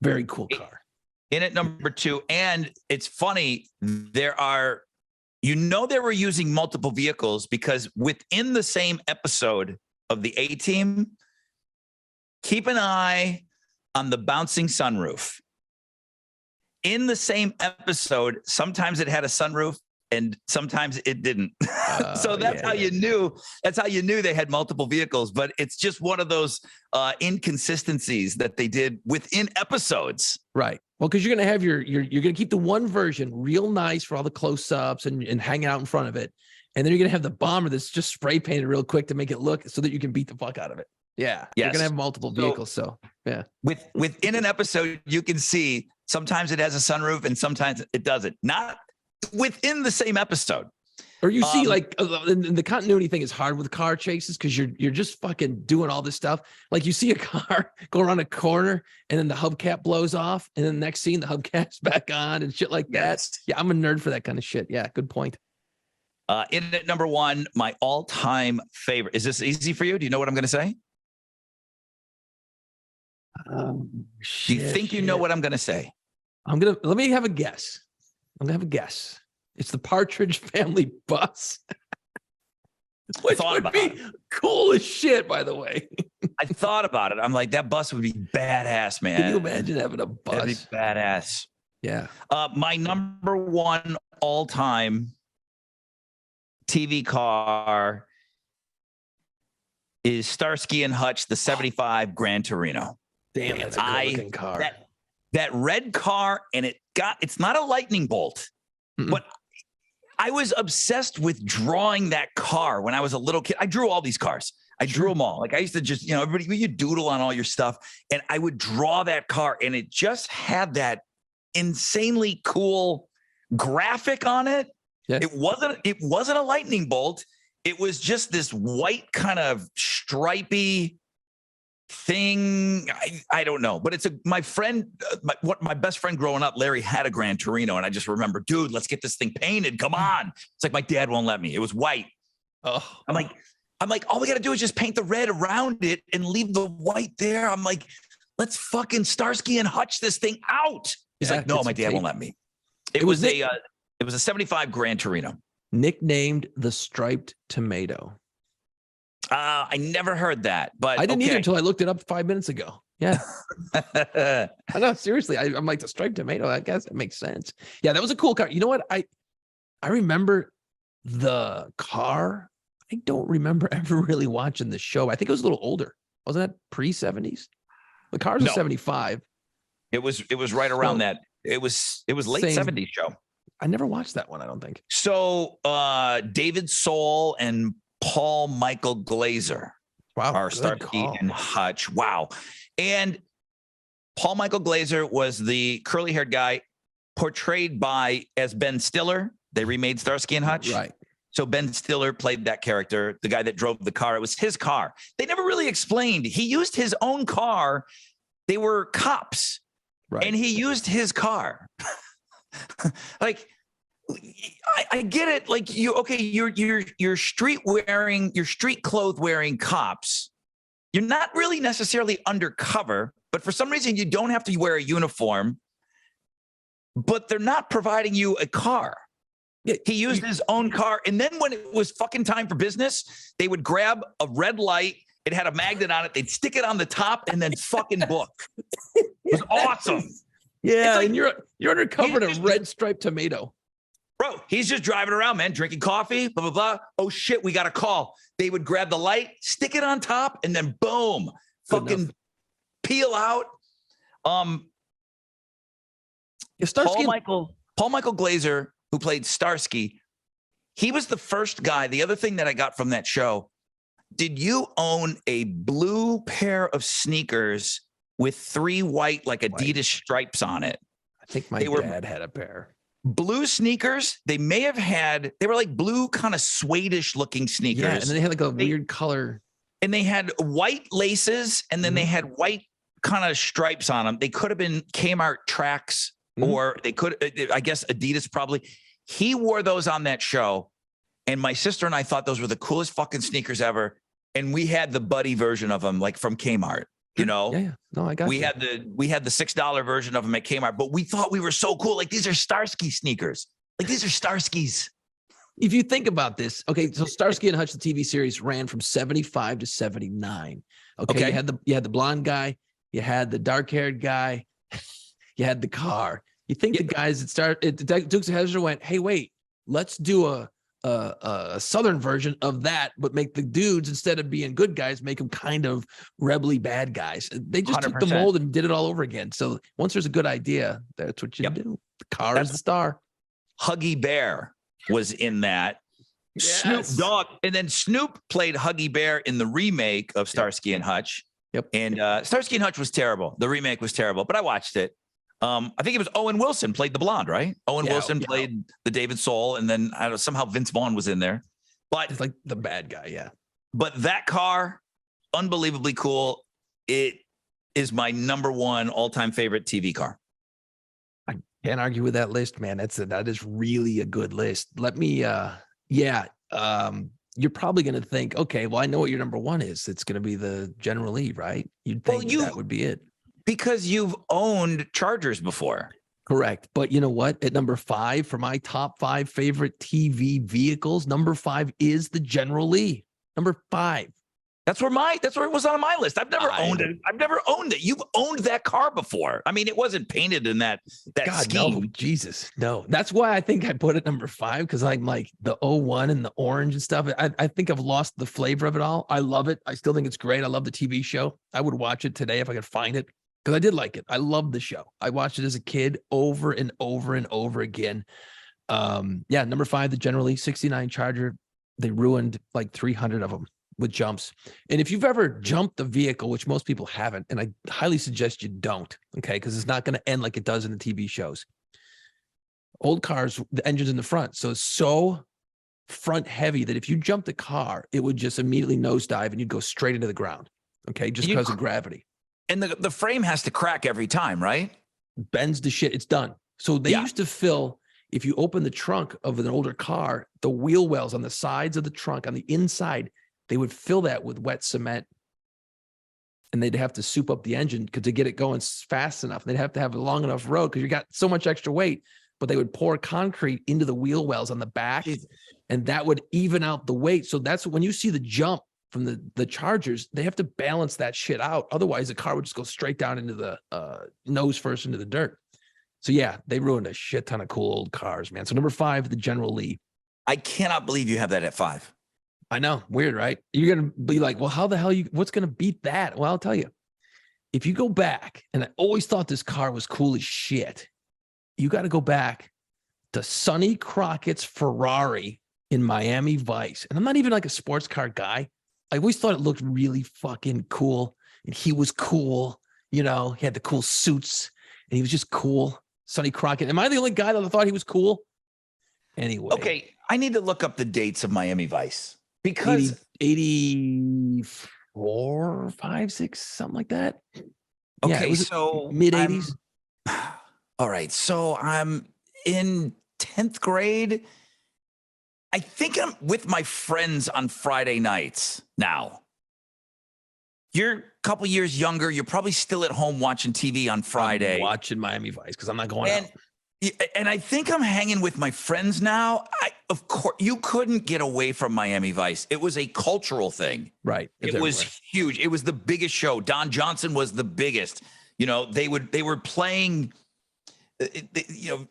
very cool car. In at number 2, and it's funny, they were using multiple vehicles because within the same episode of the A-Team, keep an eye on the bouncing sunroof. In the same episode, sometimes it had a sunroof and sometimes it didn't. So that's how you knew. That's how you knew they had multiple vehicles. But it's just one of those inconsistencies that they did within episodes. Right. Well, because you're gonna have you're gonna keep the one version real nice for all the close-ups and hanging out in front of it, and then you're gonna have the bomber that's just spray painted real quick to make it look so that you can beat the fuck out of it. Yeah. Yes. You're gonna have multiple vehicles. So yeah. Within an episode, you can see sometimes it has a sunroof and sometimes it doesn't. Not within the same episode. Or you see, like the continuity thing is hard with car chases because you're just fucking doing all this stuff. Like you see a car go around a corner and then the hubcap blows off, and then the next scene the hubcap's back on and shit like that. Yeah, I'm a nerd for that kind of shit. Yeah, good point. In at number 1, my all-time favorite. Is this easy for you? Do you know what I'm going to say? Do you think you know what I'm going to say? Let me have a guess. I'm going to have a guess. It's the Partridge Family bus. Which would be cool as shit, by the way. I thought about it. I'm like, that bus would be badass, man. Can you imagine having a bus? That'd be badass. Yeah. My number 1 all-time TV car is Starsky and Hutch, the 75 Gran Torino. Damn, that's a good-looking car. That red car, and it's not a lightning bolt, but I was obsessed with drawing that car when I was a little kid. I drew all these cars. I drew them all. Like I used to just, everybody, you doodle on all your stuff, and I would draw that car, and it just had that insanely cool graphic on it. Yes. It wasn't a lightning bolt. It was just this white kind of stripy thing. I don't know, but it's my friend, my best friend growing up, Larry, had a Gran Torino, and I just remember, dude, let's get this thing painted. Come on. It's like my dad won't let me. It was white. Oh, I'm like, all we got to do is just paint the red around it and leave the white there. I'm like, let's fucking Starsky and Hutch this thing out. He's like, no, my dad won't let me. It was a 75 Gran Torino. Nicknamed the Striped Tomato. I never heard that, but I didn't either until I looked it up 5 minutes ago. Yeah. I know, seriously. I'm like, the striped tomato, I guess it makes sense. Yeah, that was a cool car. You know what? I remember the car. I don't remember ever really watching the show. I think it was a little older. Wasn't that pre-70s? The cars are 75. It was right around that. It was late 70s show. I never watched that one, I don't think. So David Soul and Paul Michael Glaser are Starsky and Hutch. Wow. And Paul Michael Glaser was the curly-haired guy portrayed as Ben Stiller. They remade Starsky and Hutch. Right. So Ben Stiller played that character, the guy that drove the car. It was his car. They never really explained. He used his own car. They were cops. Right. And he used his car. Like, I get it. Like you're street clothes wearing cops. You're not really necessarily undercover, but for some reason you don't have to wear a uniform, but they're not providing you a car. Yeah, He used his own car. And then when it was fucking time for business, they would grab a red light. It had a magnet on it. They'd stick it on the top and then fucking book. It was awesome. Yeah, like, and you're undercover in a red striped tomato. Bro, he's just driving around, man, drinking coffee, blah, blah, blah. Oh, shit, we got a call. They would grab the light, stick it on top, and then boom, fucking peel out. Paul Michael Glazer, who played Starsky, he was the first guy. The other thing that I got from that show, did you own a blue pair of sneakers with 3 white, like Adidas stripes on it? I think my dad had a pair. Blue sneakers. They may have had, they were like blue, kind of suede-ish looking sneakers. Yeah, and then they had like a weird color. And they had white laces, and then they had white kind of stripes on them. They could have been Kmart tracks, or they could, I guess Adidas probably. He wore those on that show, and my sister and I thought those were the coolest fucking sneakers ever. And we had the buddy version of them, like from Kmart. You know, yeah. No, I got. We had the $6 version of them at Kmart, but we thought we were so cool. Like, these are Starsky sneakers. Like, these are Starskys. If you think about this, okay, so Starsky and Hutch, the TV series, ran from 75 to 79. Okay. You had the blonde guy, you had the dark-haired guy, you had the car. You think the guys that started Dukes of Hazzard went, hey, wait, let's do a southern version of that, but make the dudes, instead of being good guys, make them kind of rebelly bad guys. They just 100%. Took the mold and did it all over again. So once there's a good idea, that's what you do. The car is the star. Huggy Bear was in that. Yes. Snoop Dogg, and then Snoop played Huggy Bear in the remake of Starsky and Hutch. Yep. And Starsky and Hutch was terrible. The remake was terrible, but I watched it. I think it was Owen Wilson played the blonde, right? Owen Wilson played the David Soul, and then I don't know, somehow Vince Vaughn was in there. But it's like the bad guy, yeah. But that car, unbelievably cool. It is my number 1 all-time favorite TV car. I can't argue with that list, man. That is really a good list. Let me you're probably going to think, okay, well, I know what your number 1 is. It's going to be the General Lee, right? You'd think that would be it. Because you've owned Chargers before. Correct. But you know what? At number 5 for my top 5 favorite TV vehicles, number 5 is the General Lee. Number 5. That's where it was on my list. I've never owned it. I've never owned it. You've owned that car before. I mean, it wasn't painted in that scheme. No, Jesus. No. That's why I think I put it number 5, because I'm like the 01 and the orange and stuff. I think I've lost the flavor of it all. I love it. I still think it's great. I love the TV show. I would watch it today if I could find it, because I did like it. I loved the show. I watched it as a kid over and over and over again. Number 5, the General Lee 69 Charger. They ruined like 300 of them with jumps. And if you've ever jumped a vehicle, which most people haven't, and I highly suggest you don't, okay, because it's not going to end like it does in the TV shows. Old cars, the engine's in the front, so it's so front heavy that if you jumped the car, it would just immediately nosedive and you'd go straight into the ground, okay, just because of gravity. And the frame has to crack every time, right? Bends to shit. It's done. So they used to fill, if you open the trunk of an older car, the wheel wells on the sides of the trunk, on the inside, they would fill that with wet cement, and they'd have to soup up the engine to get it going fast enough. They'd have to have a long enough road because you got so much extra weight, but they would pour concrete into the wheel wells on the back, and that would even out the weight. So that's when you see the jump from the Chargers, they have to balance that shit out. Otherwise, the car would just go straight down into the nose first into the dirt. So yeah, they ruined a shit ton of cool old cars, man. So number 5, the General Lee. I cannot believe you have that at 5. I know. Weird, right? You're going to be like, well, how the hell what's going to beat that? Well, I'll tell you. If you go back, and I always thought this car was cool as shit, you got to go back to Sonny Crockett's Ferrari in Miami Vice. And I'm not even like a sports car guy. I always thought it looked really fucking cool. And he was cool. You know, he had the cool suits and he was just cool. Sonny Crockett. Am I the only guy that thought he was cool? Anyway. Okay. I need to look up the dates of Miami Vice because 84, 5, 6, something like that. Okay. Yeah, so mid 80s. All right. So I'm in 10th grade. I think I'm with my friends on Friday nights now. You're a couple years younger. You're probably still at home watching TV on Friday. I'm watching Miami Vice because I'm not going out. And I think I'm hanging with my friends now. Of course, you couldn't get away from Miami Vice. It was a cultural thing. Right. It was huge. It was the biggest show. Don Johnson was the biggest. You know, they were playing,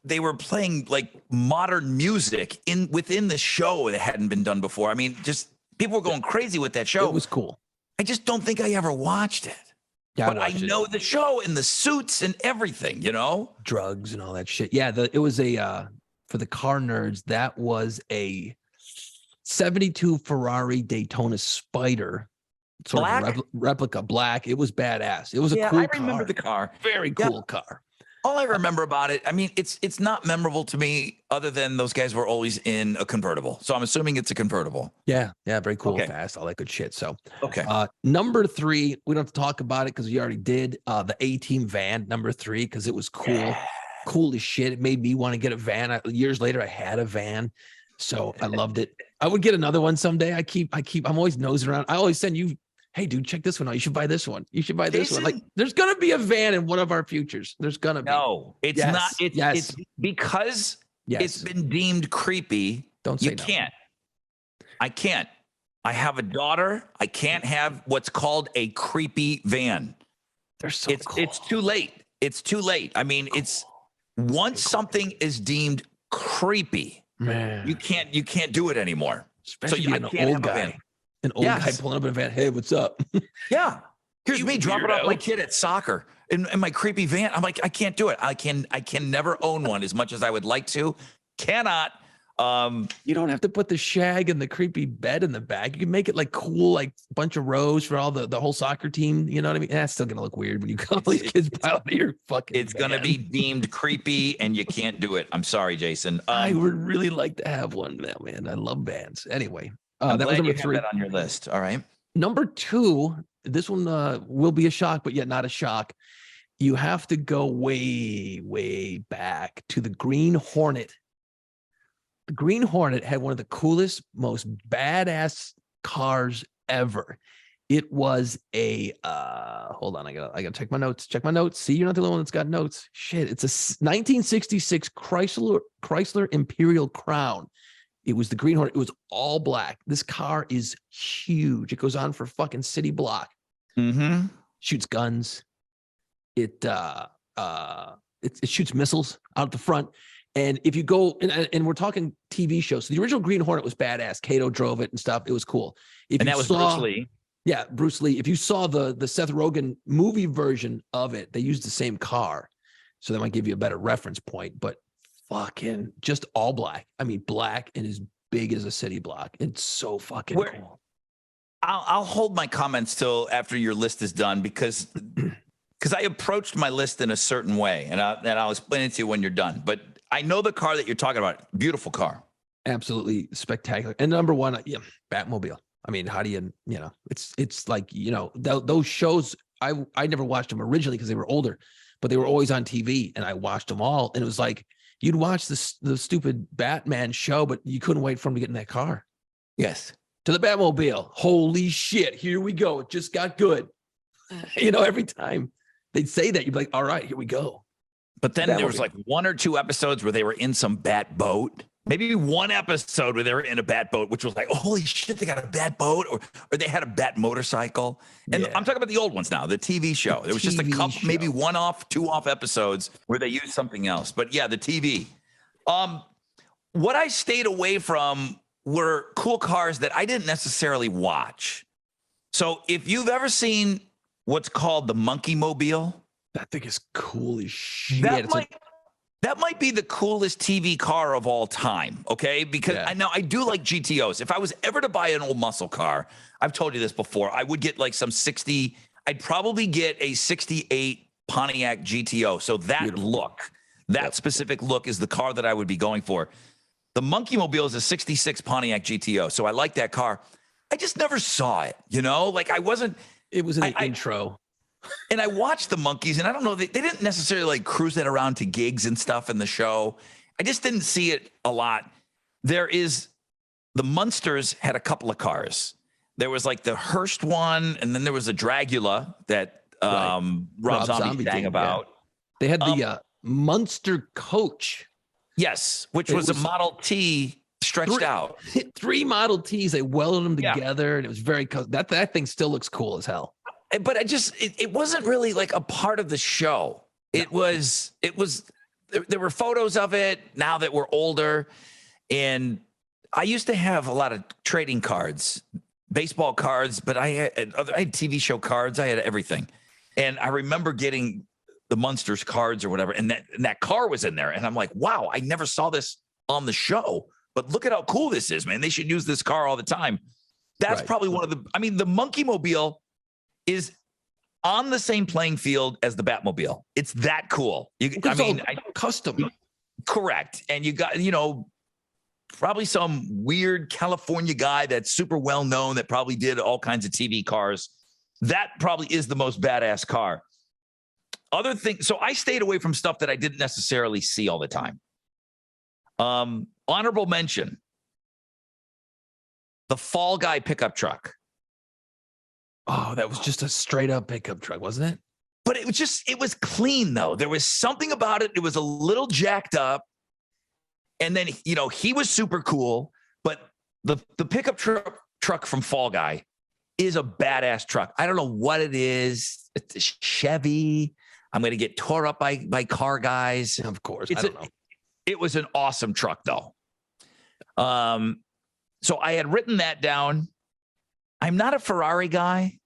they were playing like modern music within the show that hadn't been done before. I mean, just people were going crazy with that show. It was cool. I just don't think I ever watched it. Yeah, but I know the show and the suits and everything, you know, drugs and all that shit. Yeah, it was for the car nerds. That was a '72 Ferrari Daytona Spider, sort of replica, black. It was badass. It was a cool car. I remember the car. Very cool car. All I remember about it, I mean, it's not memorable to me other than those guys were always in a convertible. So I'm assuming it's a convertible. Yeah. Very cool, fast, all that good shit. So, okay. Number 3, we don't have to talk about it because we already did. The A-Team van, number 3, because it was cool. Yeah. Cool as shit. It made me want to get a van. Years later, I had a van. So I loved it. I would get another one someday. I'm always nosing around. I always send you, hey, dude, check this one out. You should buy this one. You should buy this one. Like, there's going to be a van in one of our futures. There's going to be. No, it's not. It's because it's been deemed creepy. Don't say you can't. I can't. I have a daughter. I can't have what's called a creepy van. They're so cool. It's too late. It's too late. I mean, it's once something is deemed creepy, man, you can't do it anymore. Especially so an old guy. An old guy pulling up in a van. Hey, what's up? Yeah. Here's me dropping off my kid at soccer in my creepy van. I'm like, I can't do it. I can never own one as much as I would like to. Cannot. You don't have to put the shag and the creepy bed in the back. You can make it like cool, like a bunch of rows for all the whole soccer team. You know what I mean? That's still gonna look weird when you call these kids pile out of your fucking. It's gonna be deemed creepy, and you can't do it. I'm sorry, Jason. I would really like to have one now, man. I love bands. Anyway. That was number 3 on your list. All right. Number 2, this one will be a shock, but yet not a shock. You have to go way, way back to the Green Hornet. The Green Hornet had one of the coolest, most badass cars ever. It was a hold on, I gotta check my notes. See, you're not the only one that's got notes. Shit, it's a 1966 Chrysler Imperial Crown. It was the Green Hornet. It was all black. This car is huge. It goes on for fucking city block. Mm-hmm. Shoots guns. It shoots missiles out the front. And if you go, and we're talking TV shows. So the original Green Hornet was badass. Kato drove it and stuff. It was cool. That was Bruce Lee. Yeah, Bruce Lee. If you saw the Seth Rogen movie version of it, they used the same car. So that might give you a better reference point. But fucking just all black. I mean, black and as big as a city block. It's so fucking cool. I'll hold my comments till after your list is done because I approached my list in a certain way, and I'll explain it to you when you're done. But I know the car that you're talking about. Beautiful car. Absolutely spectacular. And number 1, Batmobile. I mean, how do you it's like, those shows, I never watched them originally because they were older, but they were always on TV, and I watched them all. And it was like, you'd watch the stupid Batman show, but you couldn't wait for him to get in that car. Yes. To the Batmobile. Holy shit. Here we go. It just got good. Every time they'd say that, you'd be like, all right, here we go. But then there was like 1 or 2 episodes where they were in some bat boat. Maybe one episode where they were in a bat boat, which was like, oh, holy shit, they got a bat boat, or they had a bat motorcycle. And I'm talking about the old ones now, the TV show. There was just a couple, maybe 1 off, 2 off episodes where they used something else. But yeah, the TV. What I stayed away from were cool cars that I didn't necessarily watch. So if you've ever seen what's called the Monkey Mobile, that thing is cool as shit. That might be the coolest TV car of all time, okay? Because I do like GTOs. If I was ever to buy an old muscle car, I've told you this before, I would get like I'd probably get a 68 Pontiac GTO. So that specific look is the car that I would be going for. The Monkey Mobile is a 66 Pontiac GTO. So I like that car. I just never saw it, like I wasn't. It was in the intro. And I watched the Monkeys, and I don't know, they didn't necessarily like cruise that around to gigs and stuff in the show. I just didn't see it a lot. The Munsters had a couple of cars. There was like the Hearst one, and then there was a Dragula that Rob Zombie sang about. Yeah. They had Munster Coach. Yes, which was a Model T stretched out. 3 Model Ts. They welded them together, and it was very that thing still looks cool as hell. But it wasn't really like a part of the show. It was there were photos of it now that we're older, and I used to have a lot of trading cards, baseball cards, but I had TV show cards. I had everything, and I remember getting the Munsters cards or whatever, and that car was in there, and I'm like, wow, I never saw this on the show, but look at how cool this is, man. They should use this car all the time. That's probably one of the Monkey Mobile is on the same playing field as the Batmobile. It's that cool. Custom. Correct. And you got, probably some weird California guy that's super well known that probably did all kinds of TV cars. That probably is the most badass car. Other things. So I stayed away from stuff that I didn't necessarily see all the time. Honorable mention. The Fall Guy pickup truck. Oh, that was just a straight up pickup truck, wasn't it? But it was clean though. There was something about it. It was a little jacked up. And then, he was super cool, but the pickup truck from Fall Guy is a badass truck. I don't know what it is. It's a Chevy. I'm going to get tore up by car guys. Of course. I don't know. It was an awesome truck though. So I had written that down. I'm not a Ferrari guy,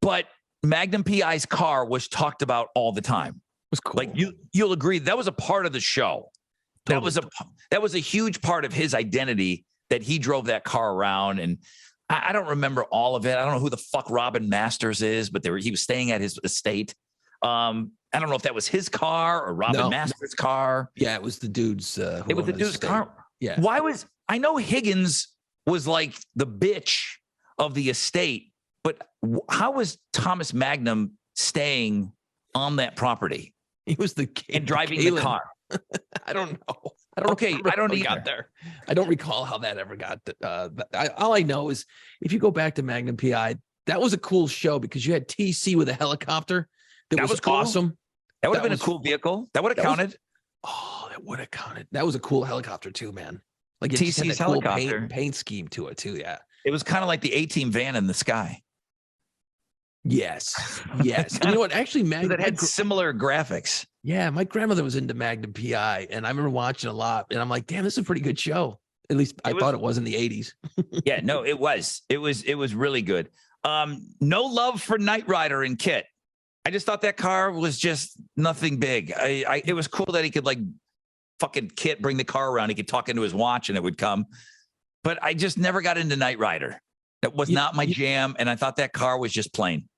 but Magnum PI's car was talked about all the time. It was cool. Like you'll agree that was a part of the show. Totally. That was a huge part of his identity that he drove that car around. And I don't remember all of it. I don't know who the fuck Robin Masters is, but he was staying at his estate. I don't know if that was his car or Robin Masters' car. Yeah, it was the dude's. It was the dude's car. Yeah. I know Higgins was like the bitch of the estate, but how was Thomas Magnum staying on that properry? He was the kid and driving the car. I don't know. I don't got there. I don't recall how that ever got. All I know is if you go back to Magnum PI, that was a cool show because you had TC with a helicopter. That was cool. Awesome. That would have been a cool vehicle. That would have counted. That would have counted. That was a cool helicopter too, man. Like it TC's had cool helicopter paint scheme to it too. Yeah. It was kind of like the A-Team van in the sky. Yes. And you know what? Actually, Magnum had similar graphics. Yeah, my grandmother was into Magnum PI, and I remember watching a lot. And I'm like, damn, this is a pretty good show. At least I thought it was in the 80s. Yeah, no, it was. It was really good. No love for Knight Rider and Kit. I just thought that car was just nothing big. It was cool that he could like fucking Kit bring the car around. He could talk into his watch and it would come. But I just never got into Knight Rider. That was not my jam, and I thought that car was just plain.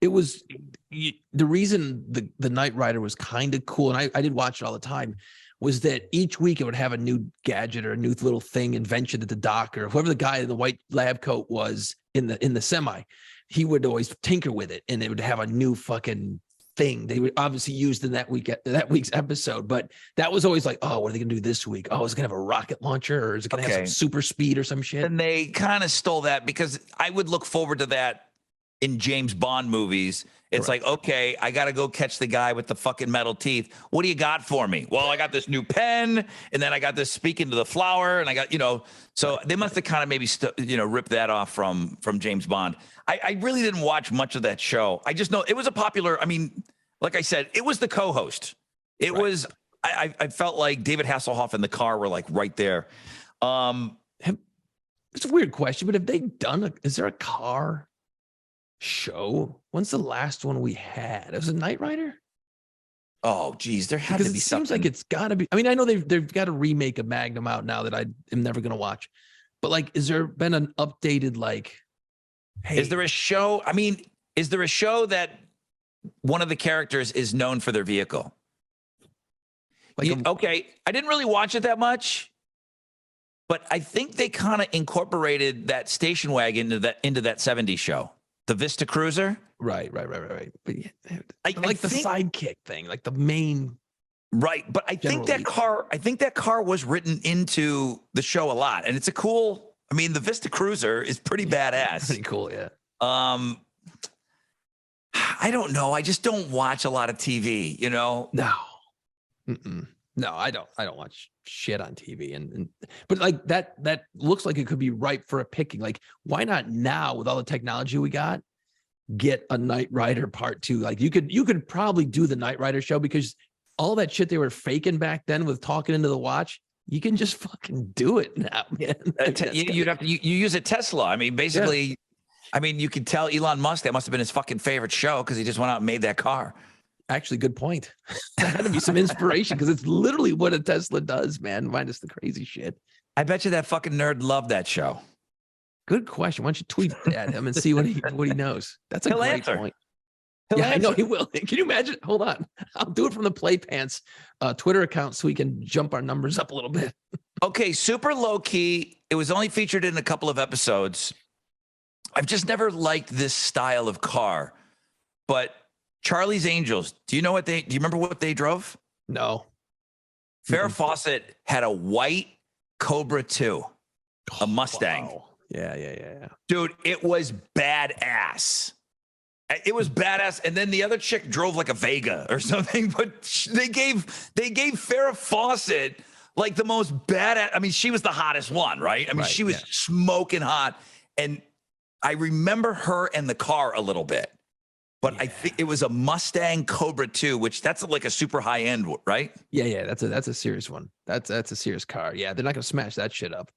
It was the reason the Knight Rider was kind of cool, and I did watch it all the time, was that each week it would have a new gadget or a new little thing, invention that the doc or whoever the guy in the white lab coat was in the semi, he would always tinker with it, and it would have a new fucking thing they would obviously use in that week's episode. But that was always like, oh, what are they gonna do this week? Oh, is it gonna have a rocket launcher, or is it gonna have some super speed or some shit? And they kind of stole that because I would look forward to that in James Bond movies. It's like, okay, I got to go catch the guy with the fucking metal teeth. What do you got for me? Well, I got this new pen, and then I got this speaking to the flower, and I got, so they must have kind of maybe, ripped that off from James Bond. I really didn't watch much of that show. I just know it was a popular, like I said, it was the co-host. It was, I felt like David Hasselhoff and the car were like right there. It's a weird question, but have they done is there a car show? When's the last one we had? It was a Knight Rider. Oh, geez, there had to be something. Seems like it's got to be. I know they've got a remake of Magnum out now that I am never going to watch. But like, has there been an updated like? Hey, is there a show? Is there a show that one of the characters is known for their vehicle? Like, okay, I didn't really watch it that much, but I think they kind of incorporated that station wagon into that 70s show. The Vista Cruiser, right. But yeah, I like the sidekick thing, like the main, right? But I think that car was written into the show a lot, and it's a cool. The Vista Cruiser is pretty badass. Pretty cool, yeah. I don't know. I just don't watch a lot of TV. No. No, I don't. I don't watch shit on TV. But like that looks like it could be ripe for a picking. Like, why not now with all the technology we got, get a Knight Rider part 2? Like you could probably do the Knight Rider show, because all that shit they were faking back then with talking into the watch, you can just fucking do it now, man. You use a Tesla. I mean, basically, I mean, you could tell Elon Musk that must have been his fucking favorite show, because he just went out and made that car. Actually, good point. That had to be some inspiration, because it's literally what a Tesla does, man, minus the crazy shit. I bet you that fucking nerd loved that show. Good question. Why don't you tweet at him and see what he knows? That's a He'll great answer. point. He'll I know he will. Can you imagine? Hold on. I'll do it from the Playpants Twitter account so we can jump our numbers up a little bit. Okay, super low key. It was only featured in a couple of episodes. I've just never liked this style of car. But Charlie's Angels, do you remember what they drove? No. Farrah Fawcett had a white Cobra 2, a Mustang. Wow. Yeah. Dude, it was badass. It was badass. And then the other chick drove like a Vega or something, but they gave Farrah Fawcett like the most badass. I mean, she was the hottest one, right? I mean, she was smoking hot. And I remember her and the car a little bit. But I think it was a Mustang Cobra 2, which that's like a super high end, right? Yeah. That's a serious one. That's a serious car. Yeah, they're not gonna smash that shit up.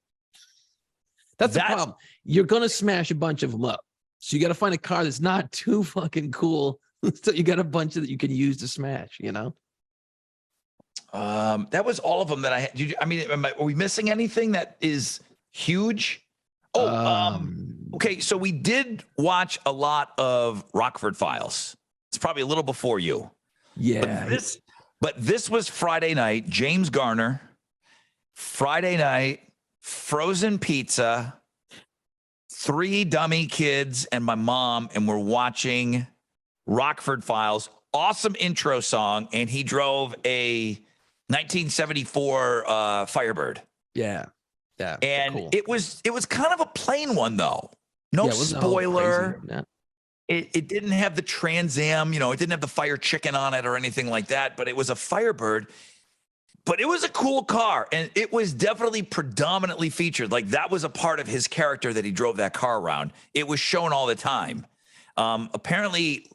That's the problem. You're gonna smash a bunch of them up. So you got to find a car that's not too fucking cool. So you got a bunch that you can use to smash. You know. That was all of them that I had. I mean, are we missing anything that is huge? Okay, so we did watch a lot of Rockford Files. It's probably a little before you. Yeah. But this was Friday night. James Garner, Friday night, frozen pizza, 3 dummy kids, and my mom, and we're watching Rockford Files. Awesome intro song, and he drove a 1974 Firebird. Yeah. And cool. it was kind of a plain one though. No spoiler. It didn't have the Trans Am, it didn't have the Fire Chicken on it or anything like that, but it was a Firebird. But it was a cool car, and it was definitely predominantly featured. Like, that was a part of his character that he drove that car around. It was shown all the time. Apparently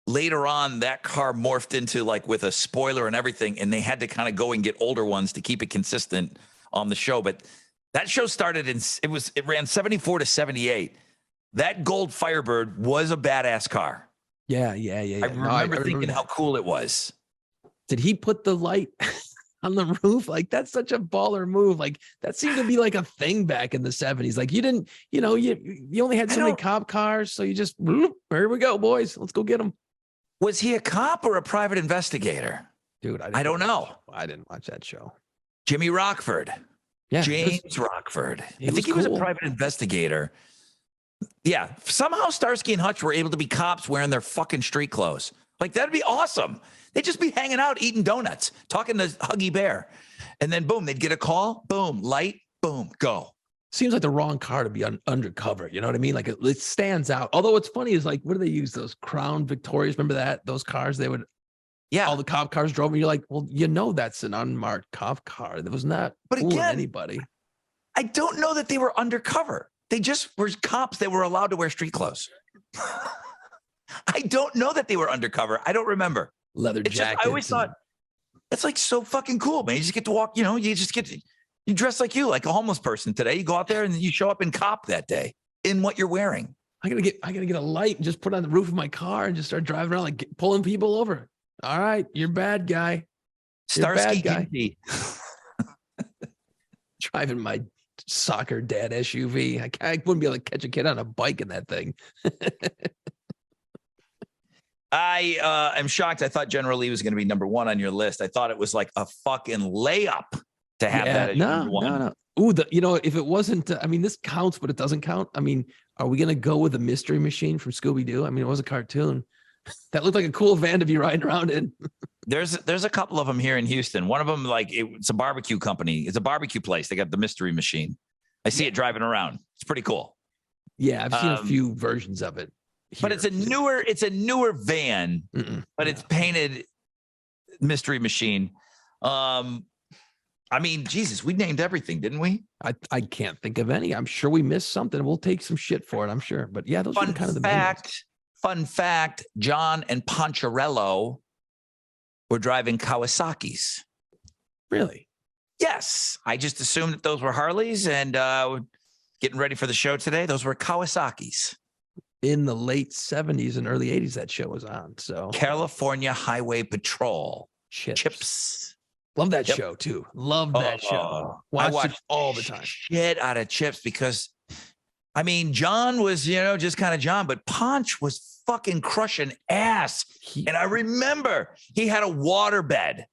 later on, that car morphed into like with a spoiler and everything, and they had to kind of go and get older ones to keep it consistent on the show. But that show started it ran 74 to 78. That gold Firebird was a badass car. Yeah. I remember thinking how cool it was. Did he put the light on the roof? Like, that's such a baller move. Like, that seemed to be like a thing back in the 70s. Like, you didn't, you only had so many cop cars, so you just, here we go, boys. Let's go get them. Was he a cop or a private investigator? Dude, I don't know. I didn't watch that show. Jimmy Rockford. Yeah, James Rockford. I think he was a private investigator. Yeah. Somehow Starsky and Hutch were able to be cops wearing their fucking street clothes. Like, that'd be awesome. They'd just be hanging out, eating donuts, talking to Huggy Bear. And then, boom, they'd get a call. Boom, light, boom, go. Seems like the wrong car to be undercover. You know what I mean? Like, it stands out. Although what's funny is, like, what do they use? Those Crown Victorias. Remember that? Those cars, they would... Yeah, all the cop cars drove, and you're like, well, that's an unmarked cop car. That was not fooling anybody. I don't know that they were undercover. They just were cops that were allowed to wear street clothes. I don't know that they were undercover. I don't remember. Leather jackets. I always thought that's like so fucking cool, man. You just get to walk. You dress like a homeless person today. You go out there and you show up in cop that day in what you're wearing. I gotta get a light and just put it on the roof of my car and just start driving around, like pulling people over. All right, you're bad guy. Starsky guy. Driving my soccer dad SUV. I wouldn't be able to catch a kid on a bike in that thing. I am shocked. I thought General Lee was going to be number 1 on your list. I thought it was like a fucking layup to have that as number 1. No. Ooh, if it wasn't, this counts, but it doesn't count. Are we going to go with the Mystery Machine from Scooby-Doo? It was a cartoon. That looked like a cool van to be riding around in. There's a couple of them here in Houston. One of them, it's a barbecue company. It's a barbecue place. They got the Mystery Machine. I see it driving around. It's pretty cool. Yeah, I've seen a few versions of it here. But it's a newer van, but it's painted Mystery Machine. I mean, Jesus, we named everything, didn't we? I can't think of any. I'm sure we missed something. We'll take some shit for it, I'm sure. But yeah, those are kind of the main ones. Fun fact, John and Poncharello were driving Kawasaki's. Really? Yes. I just assumed that those were Harleys, and getting ready for the show today, those were Kawasaki's. In the late 70s and early 80s, that show was on. So California Highway Patrol. Chips. Love that show too. Love that show. I watched it all the time. Shit out of Chips because, I mean, John was, just kind of John, but Ponch was fucking crushing ass. And I remember he had a waterbed.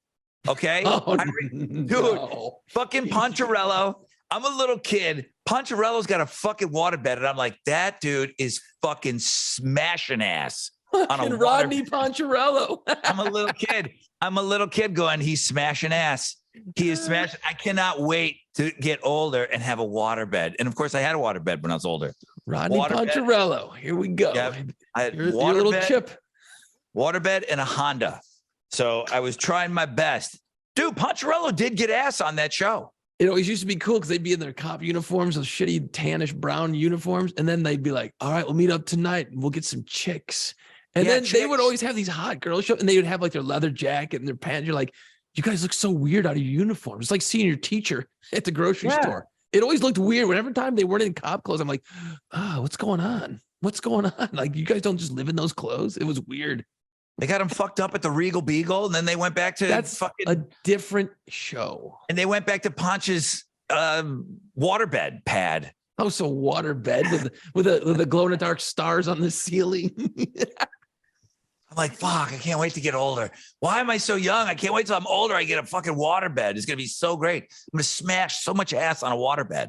Okay. Dude, fucking Poncharello. I'm a little kid. Poncharello's got a fucking waterbed. And I'm like, that dude is fucking smashing ass. On a Rodney Poncharello. I'm a little kid going, he's smashing ass. He is smashing. I cannot wait to get older and have a waterbed. And of course, I had a waterbed when I was older. Rodney Poncharello. Here we go. Yep. I had your little chip. Waterbed and a Honda. So I was trying my best. Dude, Poncharello did get ass on that show. It always used to be cool because they'd be in their cop uniforms, those shitty tannish brown uniforms. And then they'd be like, all right, we'll meet up tonight and we'll get some chicks. And then they would always have these hot girls show up and they would have like their leather jacket and their pants. You're like, you guys look so weird out of your uniforms. It's like seeing your teacher at the grocery store. It always looked weird. Whenever time they weren't in cop clothes, I'm like, what's going on? What's going on? Like, you guys don't just live in those clothes. It was weird. They got him fucked up at the Regal Beagle, and then they went back to a different show. And they went back to Ponch's waterbed pad. Oh, so waterbed with the glow in the dark stars on the ceiling. I'm like, fuck, I can't wait to get older. Why am I so young? I can't wait till I'm older. I get a fucking waterbed. It's gonna be so great. I'm gonna smash so much ass on a waterbed.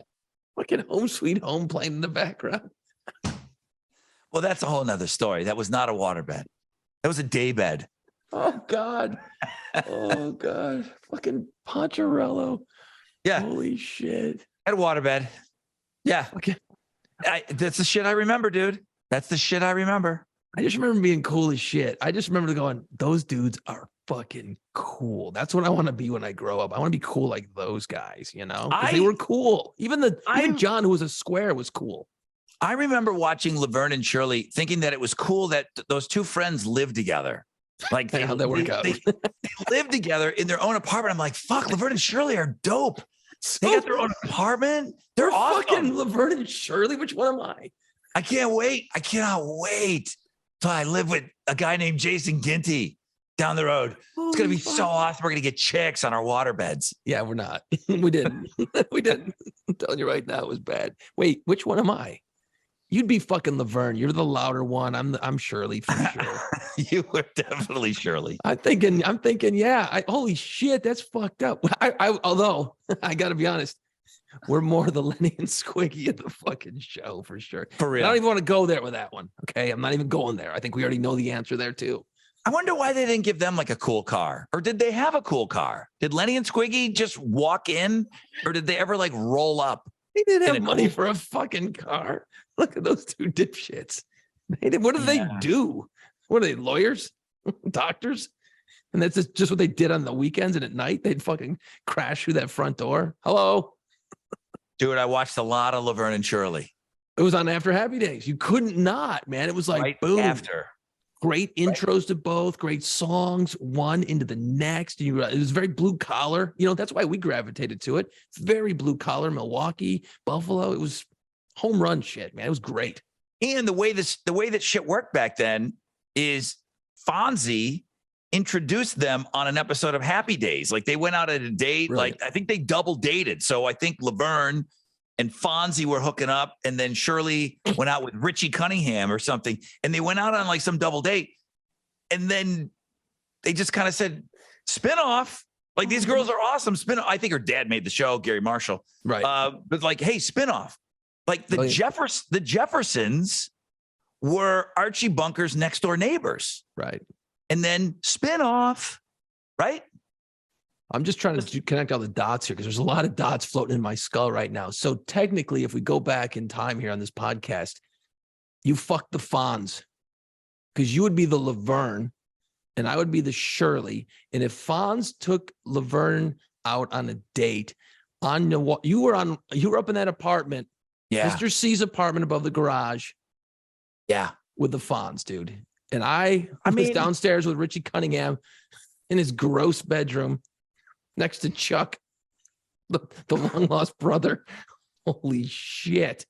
Fucking Home Sweet Home playing in the background. Well, that's a whole nother story. That was not a waterbed. That was a daybed. Oh, God. Oh, God. Fucking Poncharello. Yeah. Holy shit. I had a waterbed. Yeah. Okay. That's the shit I remember, dude. That's the shit I remember. I just remember being cool as shit. I just remember going, those dudes are fucking cool. That's what I want to be when I grow up. I want to be cool like those guys, they were cool. Even John, who was a square, was cool. I remember watching Laverne and Shirley thinking that it was cool that those two friends lived together. Like how'd that work out? They lived together in their own apartment. I'm like, fuck, Laverne and Shirley are dope. They got their own apartment. They're awesome. Fucking Laverne and Shirley. Which one am I? I can't wait. I cannot wait till I live with a guy named Jason Ginty down the road. It's going to be so awesome. We're going to get chicks on our waterbeds. Yeah, we're not. We didn't. We didn't. I'm telling you right now, it was bad. Wait, which one am I? You'd be fucking Laverne. You're the louder one. I'm Shirley for sure. You were definitely Shirley. I'm thinking, yeah. Holy shit, that's fucked up. Although I got to be honest, we're more the Lenny and Squiggy of the fucking show for sure. For real. I don't even want to go there with that one. Okay, I'm not even going there. I think we already know the answer there too. I wonder why they didn't give them like a cool car, or did they have a cool car? Did Lenny and Squiggy just walk in, or did they ever like roll up? They didn't have money for a fucking car. Look at those two dipshits. What do they do? What are they, lawyers? Doctors? And that's just what they did on the weekends and at night. They'd fucking crash through that front door. Hello? Dude, I watched a lot of Laverne and Shirley. It was on After Happy Days. You couldn't not, man. It was like, right boom. After. Great intros to both, great songs, one into the next. It was very blue collar. That's why we gravitated to it. It's very blue collar, Milwaukee, Buffalo. It was home run shit, man. It was great. And the way that shit worked back then is Fonzie introduced them on an episode of Happy Days. Like they went out on a date. Really? Like I think they double dated. So I think Laverne and Fonzie were hooking up, and then Shirley went out with Richie Cunningham or something, and they went out on like some double date, and then they just kind of said spin off. Like these girls are awesome. Spin. I think her dad made the show, Gary Marshall. Right. But like, hey, spin off. Like the Jeffersons were Archie Bunker's next door neighbors. Right. And then spin off. Right. I'm just trying to connect all the dots here because there's a lot of dots floating in my skull right now. So technically, if we go back in time here on this podcast, you fucked the Fonz because you would be the Laverne and I would be the Shirley. And if Fonz took Laverne out on a date you were up in that apartment, Mr. C's apartment above the garage. Yeah. With the Fonz, dude. And I was downstairs with Richie Cunningham in his gross bedroom next to Chuck, the long lost brother. Holy shit.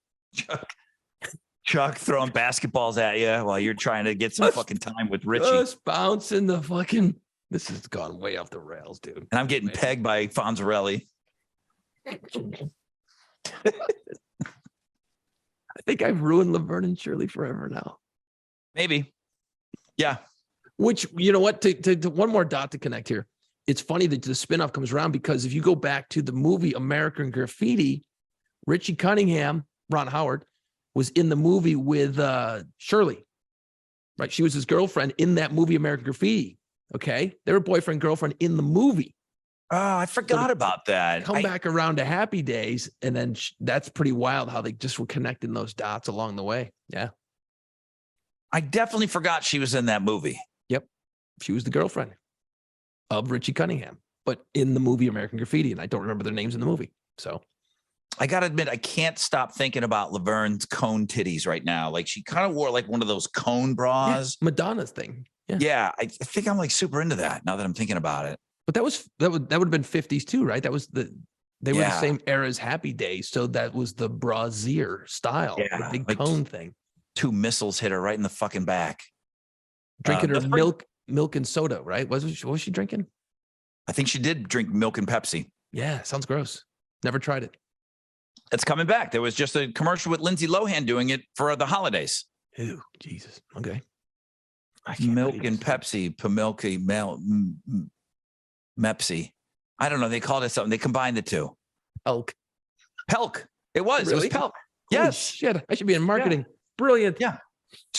Chuck throwing basketballs at you while you're trying to get some fucking time with Richie. Just bouncing the fucking. This has gone way off the rails, dude. And I'm getting pegged by Fonzarelli. I think I've ruined Laverne and Shirley forever now. Maybe. Yeah. Which, you know what, to one more dot to connect here. It's funny that the spinoff comes around because if you go back to the movie American Graffiti, Richie Cunningham, Ron Howard, was in the movie with Shirley, right? She was his girlfriend in that movie American Graffiti, okay? They were boyfriend, girlfriend in the movie. Oh, I forgot about that. Come back around to Happy Days, and then that's pretty wild how they just were connecting those dots along the way. Yeah. I definitely forgot she was in that movie. Yep. She was the girlfriend of Richie Cunningham, but in the movie American Graffiti, and I don't remember their names in the movie. So I got to admit, I can't stop thinking about Laverne's cone titties right now. Like she kind of wore like one of those cone bras. Yeah, Madonna's thing. Yeah. I think I'm like super into that now that I'm thinking about it. But that would have been 50s too, right? They were the same era as Happy Days. So that was the brassiere style, the big like cone thing. 2 missiles hit her right in the fucking back. Drinking her milk and soda, right? What was she drinking? I think she did drink milk and Pepsi. Yeah, sounds gross. Never tried it. It's coming back. There was just a commercial with Lindsay Lohan doing it for the holidays. Ew, Jesus. Okay. Milk and Pepsi, Pamilky, Mepsi. I don't know. They called it something. They combined the two. Pelk. It was. Really? It was Pelk. Yes. Shit. I should be in marketing. Yeah. Brilliant. Yeah.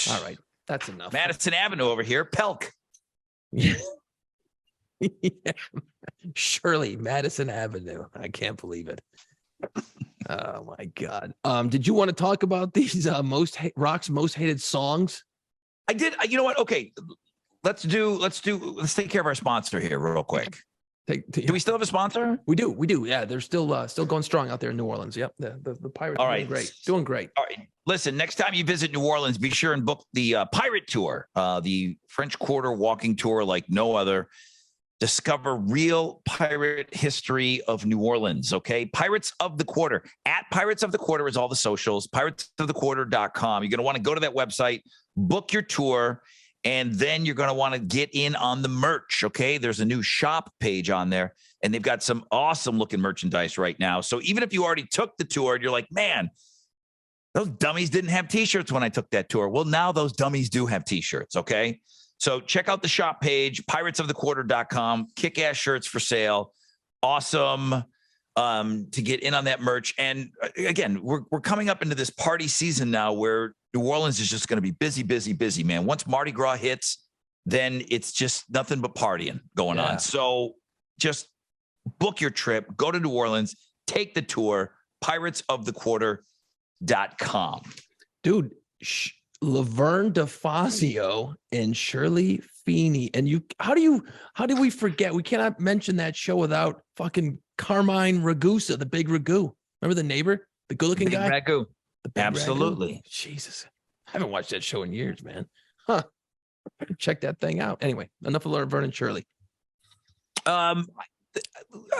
All right. That's enough. Madison Avenue over here. Pelk. Yeah. Shirley, Madison Avenue. I can't believe it. Oh my God. Did you want to talk about these Rock's most hated songs? I did. You know what? Okay. Let's take care of our sponsor here real quick. Do we still have a sponsor? We do. Yeah, they're still going strong out there in New Orleans. Yep, the Pirates are doing great. All right, listen. Next time you visit New Orleans, be sure and book the Pirate Tour, the French Quarter walking tour like no other. Discover real pirate history of New Orleans. Okay, Pirates of the Quarter at Pirates of the Quarter is all the socials. PiratesoftheQuarter.com. You're going to want to go to that website, book your tour. And then you're going to want to get in on the merch, okay? There's a new shop page on there, and they've got some awesome-looking merchandise right now. So even if you already took the tour and you're like, man, those dummies didn't have T-shirts when I took that tour. Well, now those dummies do have T-shirts, okay? So check out the shop page, piratesofthequarter.com. Kick-ass shirts for sale. Awesome to get in on that merch. And again, we're coming up into this party season now where New Orleans is just going to be busy, busy, busy, man. Once Mardi Gras hits, then it's just nothing but partying going on. So just book your trip, go to New Orleans, take the tour, piratesofthequarter.com. Dude, Laverne DeFazio and Shirley Feeney. And how do we forget? We cannot mention that show without fucking Carmine Ragusa, the big Ragu. Remember the neighbor, the good-looking guy? Ragu. Absolutely. Ragu. Jesus. I haven't watched that show in years, man. Huh. Check that thing out. Anyway, enough of Laverne and Shirley. I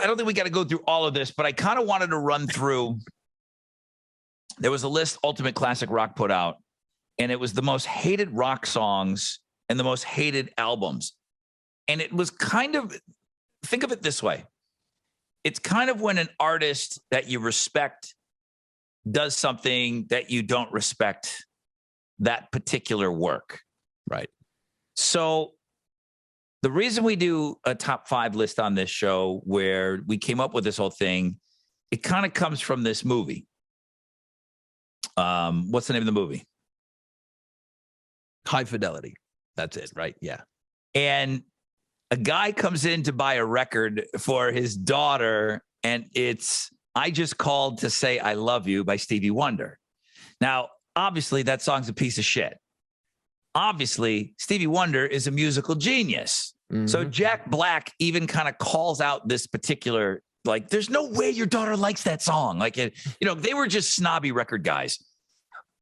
don't think we got to go through all of this, but I kind of wanted to run through. There was a list Ultimate Classic Rock put out, and it was the most hated rock songs and the most hated albums. And it was kind of, think of it this way. It's kind of when an artist that you respect does something that you don't respect that particular work. Right. So the reason we do a top 5 list on this show where we came up with this whole thing, it kind of comes from this movie. What's the name of the movie? High Fidelity. That's it, right? Yeah. And a guy comes in to buy a record for his daughter, and it's I Just Called to Say I Love You by Stevie Wonder. Now, obviously, that song's a piece of shit. obviously Stevie Wonder is a musical genius. So Jack Black even kind of calls out this particular, like, there's no way your daughter likes that song. Like, they were just snobby record guys.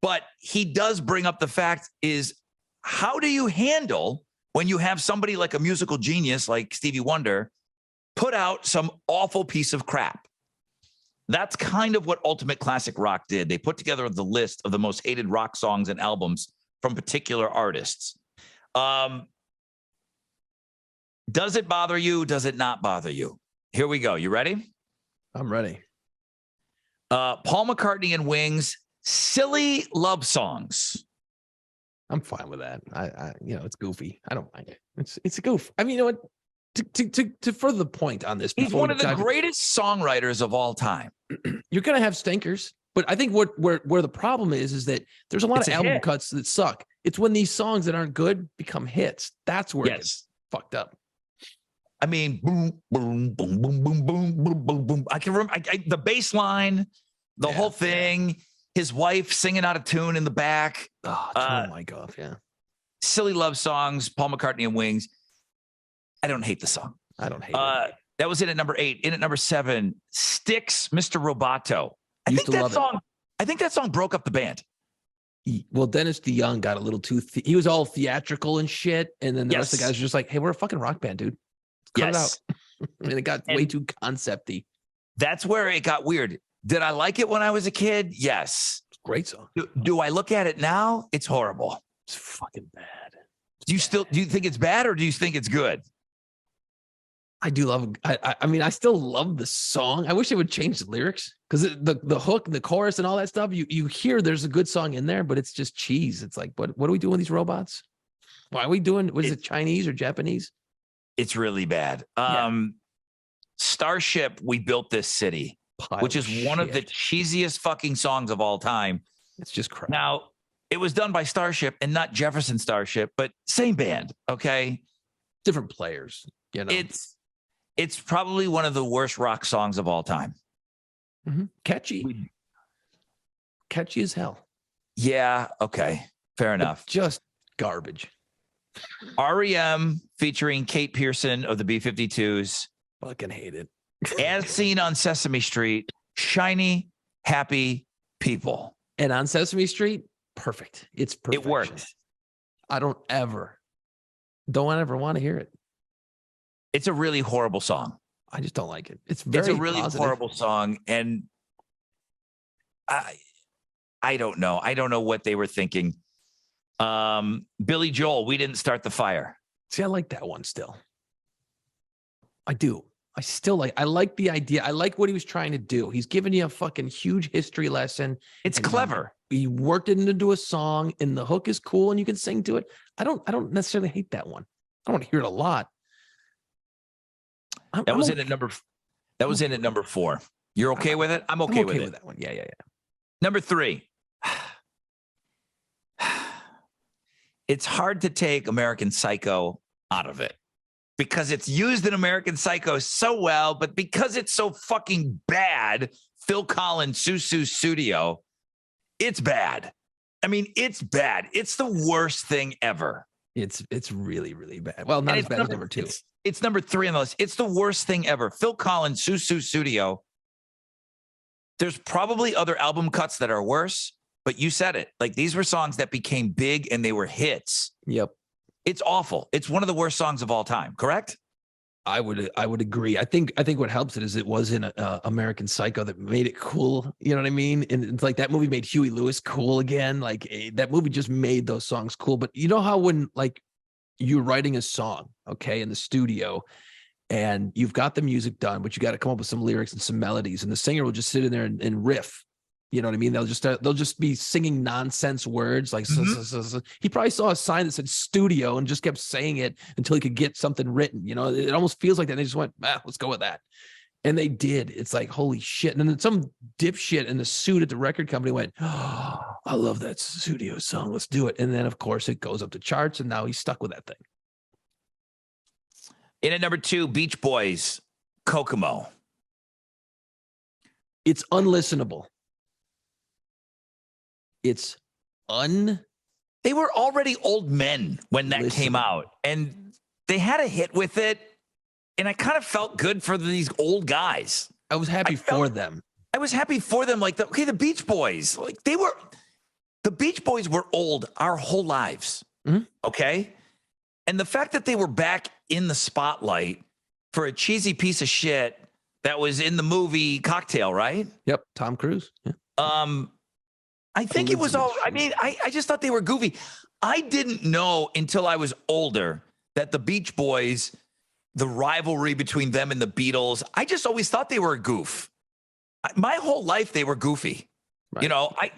But he does bring up the fact is, how do you handle when you have somebody like a musical genius like Stevie Wonder put out some awful piece of crap? That's kind of what Ultimate Classic Rock did. They put together the list of the most hated rock songs and albums from particular artists. Does it bother you? Does it not bother you? Here we go. You ready? I'm ready. Paul McCartney and Wings, Silly Love Songs. I'm fine with that. I it's goofy. I don't mind it. It's a goof. I mean, you know what? To further the point on this, he's one of the greatest songwriters of all time. You're gonna have stinkers, but I think where the problem is that there's a lot of album cuts that suck. It's when these songs that aren't good become hits. That's where it's fucked up. I mean, boom, boom, boom, boom, boom, boom, boom, boom, boom. I can remember the bass line, the whole thing. His wife singing out of tune in the back. Oh my God, yeah. Silly Love Songs, Paul McCartney and Wings. I don't hate the song. I don't hate it. That was in at number 8. In at number 7, Styx, Mr. Roboto. I think that song broke up the band. Well, Dennis DeYoung got a little too. He was all theatrical and shit, and then the rest of the guys were just like, "Hey, we're a fucking rock band, dude. Cut it out." And it got way too concepty. That's where it got weird. Did I like it when I was a kid? Yes. Great song. Do I look at it now? It's horrible. It's fucking bad. Do you think it's bad, or do you think it's good? I do love. I mean, I still love the song. I wish they would change the lyrics, because the hook, the chorus, and all that stuff. You hear there's a good song in there, but it's just cheese. It's like, what are we doing with these robots? Why are we doing? What is it, Chinese or Japanese? It's really bad. Starship, We Built This City, which is one of the cheesiest fucking songs of all time. It's just crap. Now, it was done by Starship and not Jefferson Starship, but same band. Okay, different players. You know, it's probably one of the worst rock songs of all time. Catchy as hell. Yeah. Okay. Fair enough. But just garbage. REM featuring Kate Pearson of the B-52s. Fucking hate it. As Seen on Sesame Street, Shiny, Happy People. And on Sesame Street, perfect. It's perfect. It worked. I don't ever want to hear it. It's a really horrible song. I just don't like it. It's a really horrible song. And I don't know. I don't know what they were thinking. Billy Joel, We Didn't Start the Fire. See, I like that one still. I do. I like the idea. I like what he was trying to do. He's giving you a fucking huge history lesson. It's clever. He worked it into a song, and the hook is cool, and you can sing to it. I don't necessarily hate that one. I don't want to hear it a lot. That was in at number 4. You're okay with it? I'm okay with that one. Yeah. Number 3. It's hard to take American Psycho out of it, because it's used in American Psycho so well, but because it's so fucking bad, Phil Collins, Susu Studio, it's bad. I mean, it's bad. It's the worst thing ever. It's really, really bad. Well, not as bad as number 2. It's number 3 on the list. It's the worst thing ever. Phil Collins, Susu Studio. There's probably other album cuts that are worse, but you said it. Like, these were songs that became big and they were hits. Yep. It's awful. It's one of the worst songs of all time. Correct? I would agree. I think what helps it is it was in American Psycho that made it cool. You know what I mean? And it's like that movie made Huey Lewis cool again. Like that movie just made those songs cool. But you know how when like you're writing a song, okay, in the studio, and you've got the music done, but you got to come up with some lyrics and some melodies, and the singer will just sit in there and riff. You know what I mean? They'll just be singing nonsense words like he probably saw a sign that said studio and just kept saying it until he could get something written. You know, it almost feels like that. And they just went, let's go with that. And they did. It's like, holy shit. And then some dipshit in the suit at the record company went, oh, I love that studio song. Let's do it. And then of course it goes up the charts, and now he's stuck with that thing. In at number 2, Beach Boys, Kokomo. It's unlistenable. It's they were already old men when that came out, and they had a hit with it. And I kind of felt good for these old guys. I was happy for them. I was happy for them. Like, the Beach Boys, like the Beach Boys were old our whole lives. Mm-hmm. Okay. And the fact that they were back in the spotlight for a cheesy piece of shit that was in the movie Cocktail, right? Yep. Tom Cruise. Yeah. I think it was all, I mean, I just thought they were goofy. I didn't know until I was older that the Beach Boys, the rivalry between them and the Beatles, I just always thought they were a goof. My whole life, they were goofy. Right. You know, I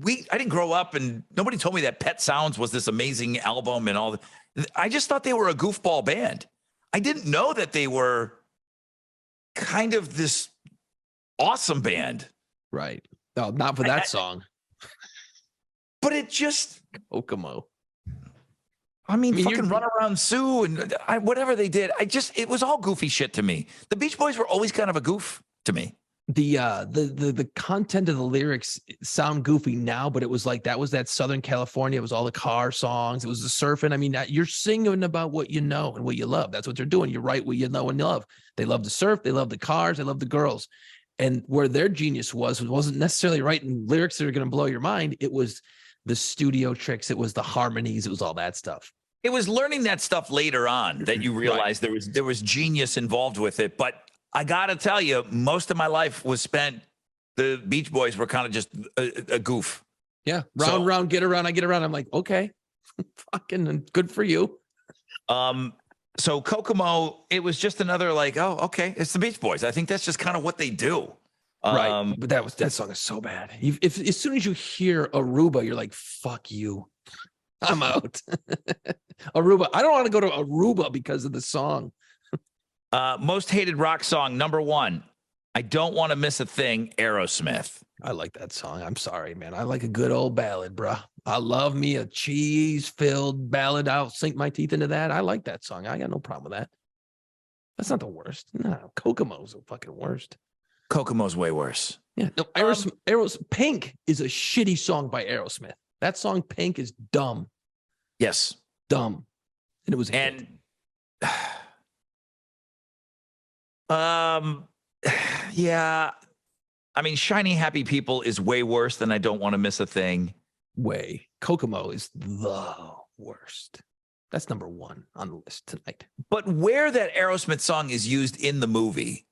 didn't grow up and nobody told me that Pet Sounds was this amazing album and all. I just thought they were a goofball band. I didn't know that they were kind of this awesome band. Right. No, not for that song. But it just Kokomo. I mean fucking Run Around Sue and whatever they did. It was all goofy shit to me. The Beach Boys were always kind of a goof to me. The content of the lyrics sound goofy now, but it was like that Southern California. It was all the car songs. It was the surfing. I mean, you're singing about what you know and what you love. That's what they're doing. You write what you know and love. They love the surf. They love the cars. They love the girls. And where their genius wasn't necessarily writing lyrics that are going to blow your mind. It was the studio tricks. It was the harmonies. It was all that stuff. It was learning that stuff later on that you realized there was genius involved with it. But I got to tell you, most of my life was spent, the Beach Boys were kind of just a goof. Yeah. Round, get around. I get around. I'm like, okay, fucking good for you. So Kokomo, it was just another like, oh, okay, it's the Beach Boys. I think that's just kind of what they do. Right. But that song is so bad. If as soon as you hear Aruba, you're like, fuck you. I'm out. Aruba. I don't want to go to Aruba because of the song. Most hated rock song, number 1. I Don't Want to Miss a Thing, Aerosmith. I like that song. I'm sorry, man. I like a good old ballad, bruh. I love me a cheese-filled ballad. I'll sink my teeth into that. I like that song. I got no problem with that. That's not the worst. No, Kokomo's the fucking worst. Kokomo's way worse. Yeah. No, Aerosmith. Pink is a shitty song by Aerosmith. That song, Pink, is dumb. Yes. Dumb. And it was yeah. I mean, Shiny Happy People is way worse than I Don't Want to Miss a Thing. Way. Kokomo is the worst. That's number 1 on the list tonight. But where that Aerosmith song is used in the movie,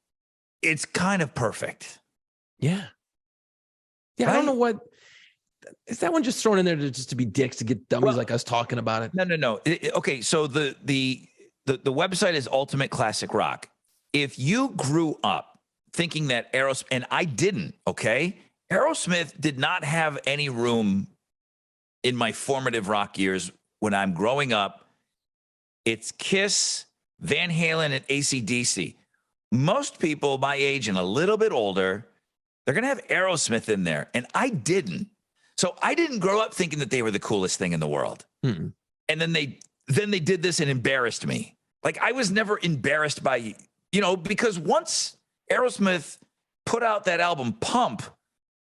it's kind of perfect. Yeah. Yeah, right? I don't know what is that one just thrown in there to be dicks to get dummies like us talking about it. No. Okay, so the website is Ultimate Classic Rock. If you grew up thinking that Aerosmith, and I didn't, okay? Aerosmith did not have any room in my formative rock years when I'm growing up. It's Kiss, Van Halen, and AC/DC. Most people my age and a little bit older, they're going to have Aerosmith in there, and I didn't. So I didn't grow up thinking that they were the coolest thing in the world. Mm-mm. And then they did this and embarrassed me. Like, I was never embarrassed by, because once Aerosmith put out that album Pump,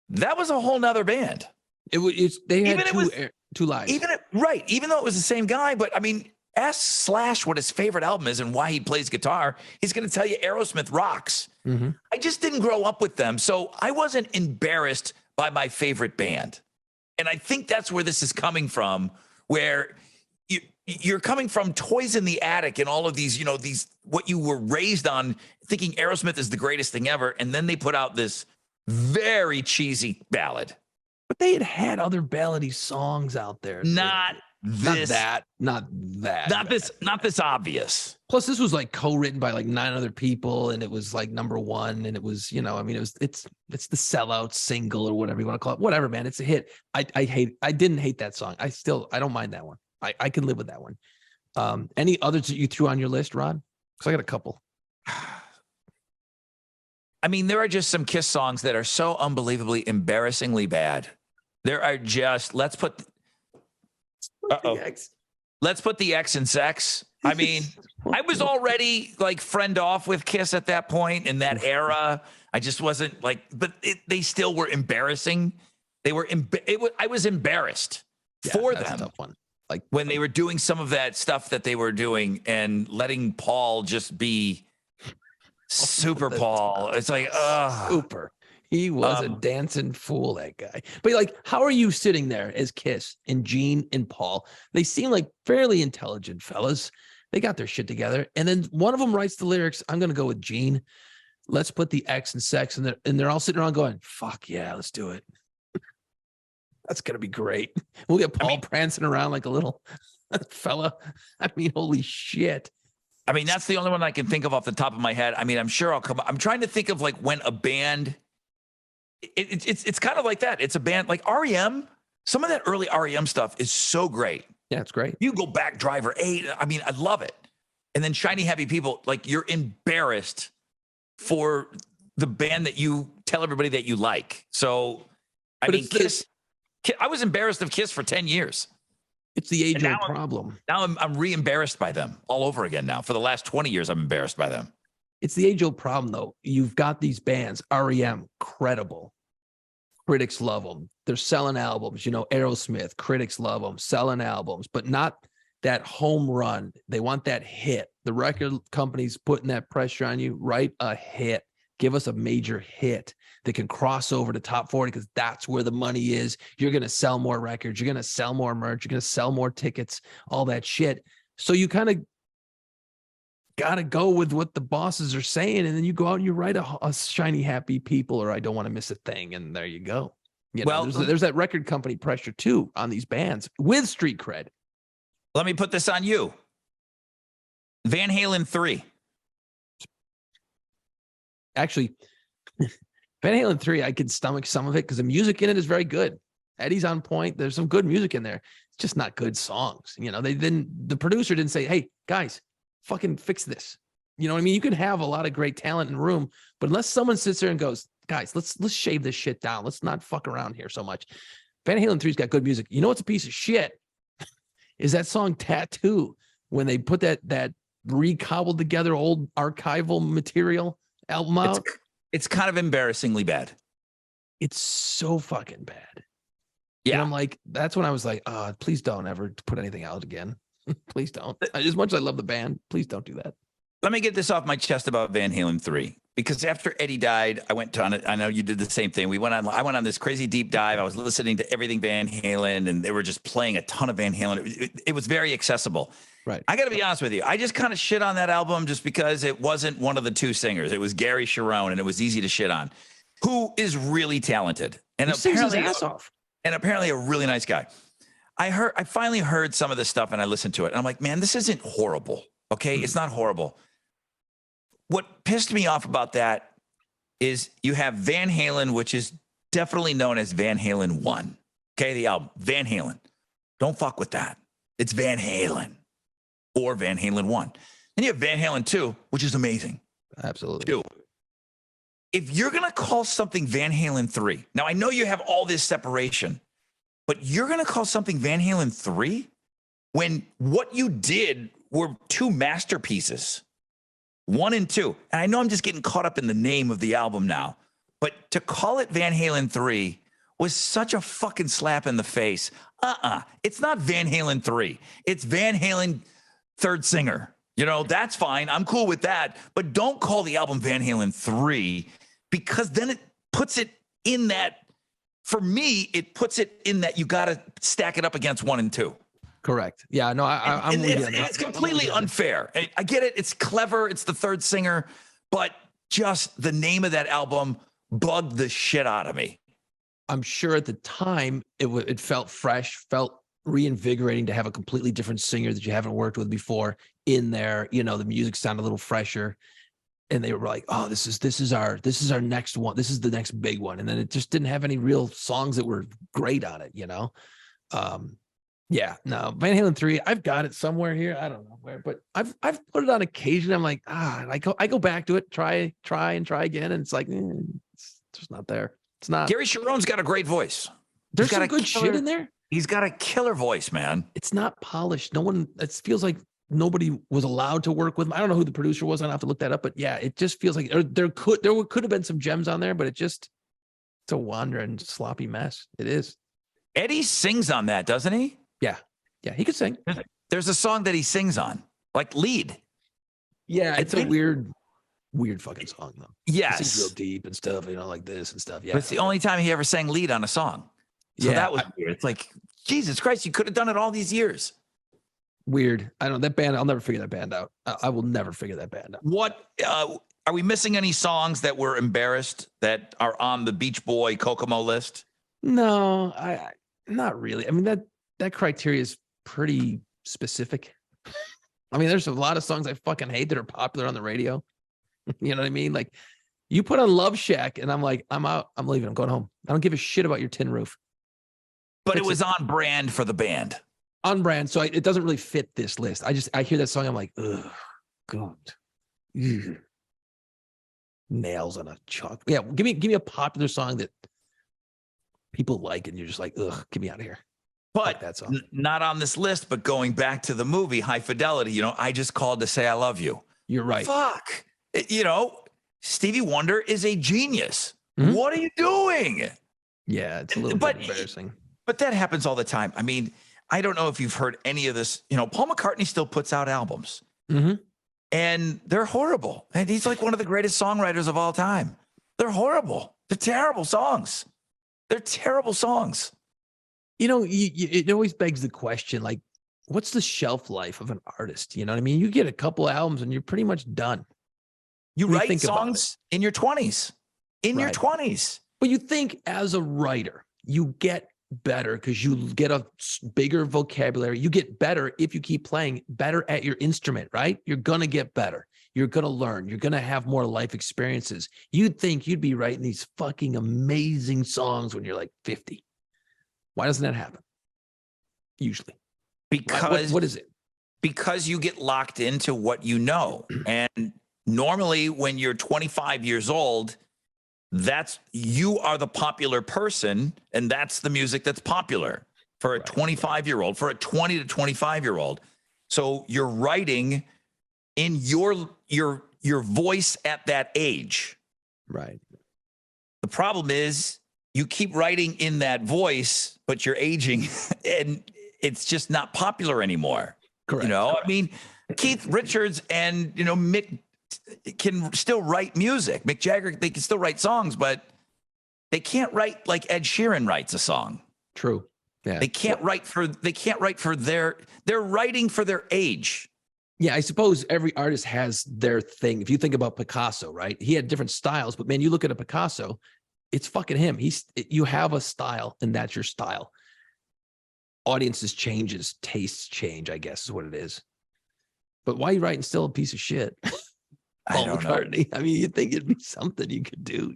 that was a whole nother band. They had two lives. Even though it was the same guy, but I mean, ask Slash what his favorite album is and why he plays guitar. He's going to tell you Aerosmith rocks. Mm-hmm. I just didn't grow up with them, so I wasn't embarrassed by my favorite band. And I think that's where this is coming from, where you're coming from Toys in the Attic and all of these, these what you were raised on, thinking Aerosmith is the greatest thing ever. And then they put out this very cheesy ballad. But they had other ballady songs out there. Not this obvious. Plus, this was like co-written by like 9 other people, and it was like number 1, and it was, it's the Sellout single or whatever you want to call it. Whatever, man, it's a hit. I didn't hate that song. I don't mind that one. I can live with that one. Any others that you threw on your list, Rod? Because I got a couple. I mean, there are just some Kiss songs that are so unbelievably embarrassingly bad. There are just let's put the X in sex. I mean, I was already like friend off with Kiss at that point in that era. I just wasn't like, but they still were embarrassing. I was embarrassed for that's them. a tough one. Like when they were doing some of that stuff that they were doing and letting Paul just be super Paul. It's like, super. He was a dancing fool, that guy. But like, how are you sitting there as Kiss and Gene and Paul? They seem like fairly intelligent fellas. They got their shit together. And then one of them writes the lyrics. I'm going to go with Gene. Let's put the X in sex. And they're all sitting around going, fuck yeah, let's do it. That's going to be great. We'll get Paul prancing around like a little fella. I mean, holy shit. I mean, that's the only one I can think of off the top of my head. I mean, I'm sure I'm trying to think of like when a band, it's kind of like that. It's a band like REM. Some of that early REM stuff is so great. Yeah, it's great. You go back Driver 8. I mean, I love it. And then Shiny Happy People, like you're embarrassed for the band that you tell everybody that you like. So, I mean, Kiss, I was embarrassed of Kiss for 10 years. It's the age-old problem. Now I'm re-embarrassed by them all over again now. For the last 20 years, I'm embarrassed by them. It's the age-old problem, though. You've got these bands, REM, credible. Critics love them. They're selling albums. You know, Aerosmith, critics love them, selling albums, but not that home run. They want that hit. The record company's putting that pressure on you. Write a hit. Give us a major hit that can cross over to top 40 because that's where the money is. You're going to sell more records. You're going to sell more merch. You're going to sell more tickets, all that shit. So you kind of got to go with what the bosses are saying. And then you go out and you write a Shiny Happy People or I Don't Want to Miss a Thing. And there you go. You know, there's that record company pressure too on these bands with street cred. Let me put this on you. Van Halen 3. Actually, Van Halen 3, I could stomach some of it because the music in it is very good. Eddie's on point. There's some good music in there. It's just not good songs. You know, the producer didn't say, hey, guys, fucking fix this. You know what I mean? You can have a lot of great talent in the room, but unless someone sits there and goes, guys, let's shave this shit down. Let's not fuck around here so much. Van Halen 3's got good music. You know what's a piece of shit? Is that song Tattoo, when they put that recobbled together old archival material album out. It's kind of embarrassingly bad. It's so fucking bad. Yeah. And I'm like, that's when I was like, please don't ever put anything out again. Please don't. As much as I love the band, please don't do that. Let me get this off my chest about Van Halen 3. Because after Eddie died, I went on it. I know you did the same thing. I went on this crazy deep dive. I was listening to everything Van Halen, and they were just playing a ton of Van Halen. It was very accessible. Right. I got to be honest with you. I just kind of shit on that album just because it wasn't one of the two singers. It was Gary Cherone, and it was easy to shit on, who is really talented and he sings his ass off. And apparently a really nice guy. I finally heard some of this stuff, and I listened to it, and I'm like, man, this isn't horrible. Okay, It's not horrible. What pissed me off about that is you have Van Halen, which is definitely known as Van Halen 1. Okay, the album, Van Halen. Don't fuck with that. It's Van Halen or Van Halen 1. And you have Van Halen 2, which is amazing. Absolutely. 2. If you're going to call something Van Halen 3, now I know you have all this separation, but you're going to call something Van Halen 3 when what you did were two masterpieces. 1 and 2. And I know I'm just getting caught up in the name of the album now, but to call it Van Halen 3 was such a fucking slap in the face. It's not Van Halen 3. It's Van Halen third singer. You know, that's fine. I'm cool with that. But don't call the album Van Halen 3 because then it puts it in that, for me, it puts it in that you got to stack it up against 1 and 2. Correct. Yeah, no, I'm with you. It's completely unfair. I get it. It's clever. It's the third singer, but just the name of that album bugged the shit out of me. I'm sure at the time it felt fresh, felt reinvigorating to have a completely different singer that you haven't worked with before in there. You know, the music sounded a little fresher, and they were like, "Oh, this is our next one. This is the next big one." And then it just didn't have any real songs that were great on it. You know. Yeah, no, Van Halen 3, I've got it somewhere here. I don't know where, but I've put it on occasion. I'm like, I go back to it, try again, and it's like, it's just not there. It's not. Gary Cherone's got a great voice. There's some good shit in there. He's got a killer voice, man. It's not polished. No one. It feels like nobody was allowed to work with him. I don't know who the producer was. I don't have to look that up, but yeah, it just feels like there could have been some gems on there, but it's a wandering, sloppy mess. It is. Eddie sings on that, doesn't he? Yeah. Yeah, he could sing. There's a song that he sings on, like lead. Yeah, it's a weird fucking song though. Yes. It sings real deep and stuff, like this and stuff. Yeah. But it's the only time he ever sang lead on a song. So that was weird. It's like, Jesus Christ, you could have done it all these years. Weird. I don't know that band. I'll never figure that band out. I will never figure that band out. What are we missing? Any songs that were embarrassed that are on the Beach Boy Kokomo list? No, I not really. I mean that criteria is pretty specific. I mean, there's a lot of songs I fucking hate that are popular on the radio. You know what I mean? Like, you put on Love Shack, and I'm like, I'm out. I'm leaving. I'm going home. I don't give a shit about your tin roof. But it was on brand for the band. On brand, so it doesn't really fit this list. I hear that song, I'm like, ugh, God, ugh. Nails on a chalk. Yeah, give me a popular song that people like, and you're just like, ugh, get me out of here. But that's not on this list. But going back to the movie High Fidelity, I just called to say I love you. You're right. Fuck, Stevie Wonder is a genius. Mm-hmm. What are you doing? Yeah, it's a little bit embarrassing. But that happens all the time. I mean, I don't know if you've heard any of this. Paul McCartney still puts out albums, and they're horrible. And he's like one of the greatest songwriters of all time. They're horrible. They're terrible songs. They're terrible songs. It always begs the question, like, what's the shelf life of an artist? You know what I mean? You get a couple albums and you're pretty much done. You write songs in your 20s. Your 20s. But you think as a writer, you get better because you get a bigger vocabulary. You get better if you keep playing better at your instrument, right? You're going to get better. You're going to learn. You're going to have more life experiences. You'd think you'd be writing these fucking amazing songs when you're like 50. Why doesn't that happen? Usually. Because what is it? Because you get locked into what you know. And normally when you're 25 years old, you are the popular person, and that's the music that's popular for a 25-year-old, for a 20 to 25-year-old. So you're writing in your voice at that age. Right. The problem is you keep writing in that voice, but you're aging and it's just not popular anymore. Correct. I mean, Keith Richards and, Mick can still write music. Mick Jagger, they can still write songs, but they can't write like Ed Sheeran writes a song. True. Yeah. They can't write for they're writing for their age. Yeah, I suppose every artist has their thing. If you think about Picasso, right? He had different styles, but man, you look at a Picasso, it's fucking him. You have a style, and that's your style. Audiences changes, tastes change, I guess is what it is. But why are you writing still a piece of shit? Paul McCartney. I mean, you'd think it'd be something you could do,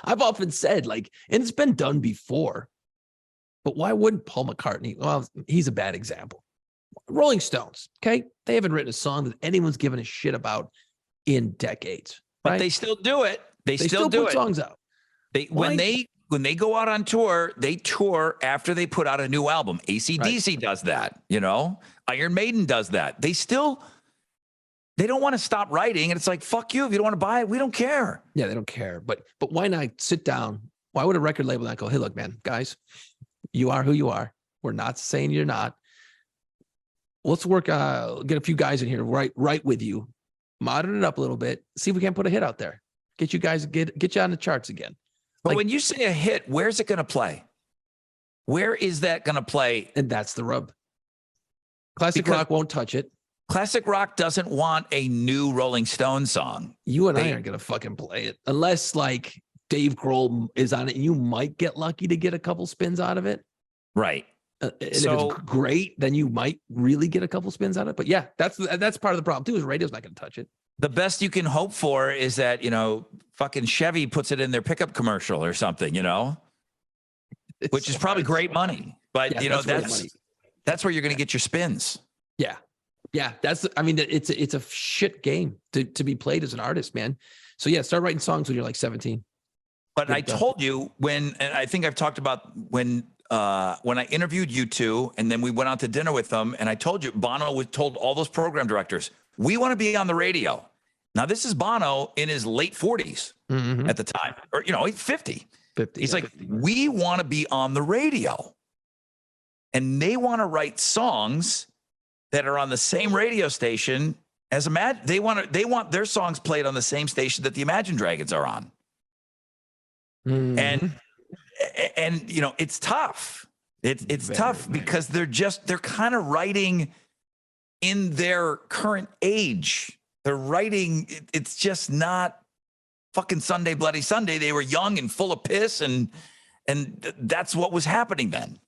I've often said, like, and it's been done before, but why wouldn't Paul McCartney? Well, he's a bad example. Rolling Stones, okay? They haven't written a song that anyone's given a shit about in decades. Right? But they still do it. They still put songs out. When they go out on tour, they tour after they put out a new album. AC/DC does that, Iron Maiden does that. They don't want to stop writing. And it's like, fuck you. If you don't want to buy it, we don't care. Yeah, they don't care. But why not sit down? Why would a record label not go, hey, look, man, guys, you are who you are. We're not saying you're not. Let's work, get a few guys in here to write with you, modern it up a little bit, see if we can't put a hit out there. Get you guys, get you on the charts again. But when you say a hit, where's it going to play? Where is that going to play? And that's the rub. Classic rock won't touch it. Classic rock doesn't want a new Rolling Stone song. You and I aren't going to fucking play it unless like Dave Grohl is on it, and you might get lucky to get a couple spins out of it. Right. And if it's great, then you might really get a couple spins out of it. But yeah, that's part of the problem too, is radio's not going to touch it. The best you can hope for is that, fucking Chevy puts it in their pickup commercial or something, which is probably great money. But, that's where you're going to get your spins. Yeah. Yeah. It's a shit game to be played as an artist, man. So yeah, start writing songs when you're like 17. But I told you and I think I've talked about when I interviewed you two, and then we went out to dinner with them, and I told you, Bono told all those program directors, we want to be on the radio. Now, this is Bono in his late 40s at the time, or, he's 50. He's like, we want to be on the radio. and they want to write songs that are on the same radio station as Imagine. They want their songs played on the same station that the Imagine Dragons are on. And you know, it's tough. It's tough because they're kind of writing in their current age. They're writing, it's just not fucking Sunday Bloody Sunday. They were young and full of piss, and that's what was happening then.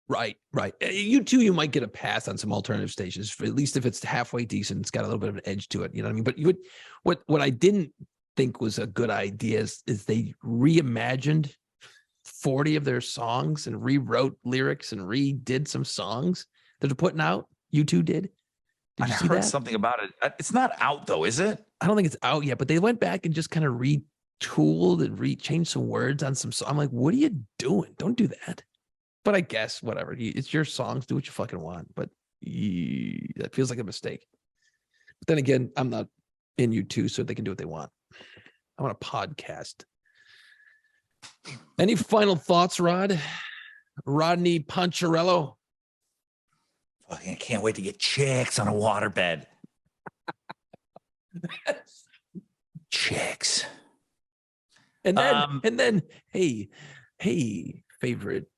Right. You too, you might get a pass on some alternative stations, at least if it's halfway decent. It's got a little bit of an edge to it. You know what I mean? But you would, what I didn't think was a good idea is they reimagined 40 of their songs and rewrote lyrics and redid some songs that they're putting out. You two did. I heard something about it. It's not out though, is it? I don't think it's out yet, but they went back and just kind of retooled and changed some words on some. I'm like, what are you doing? Don't do that. But I guess whatever. It's your songs. Do what you fucking want. But that feels like a mistake. But then again, I'm not in U2, so they can do what they want. I want a podcast. Any final thoughts, Rod? Rodney Poncherello? Fucking, I can't wait to get chicks on a waterbed. Chicks. And then, hey, favorite.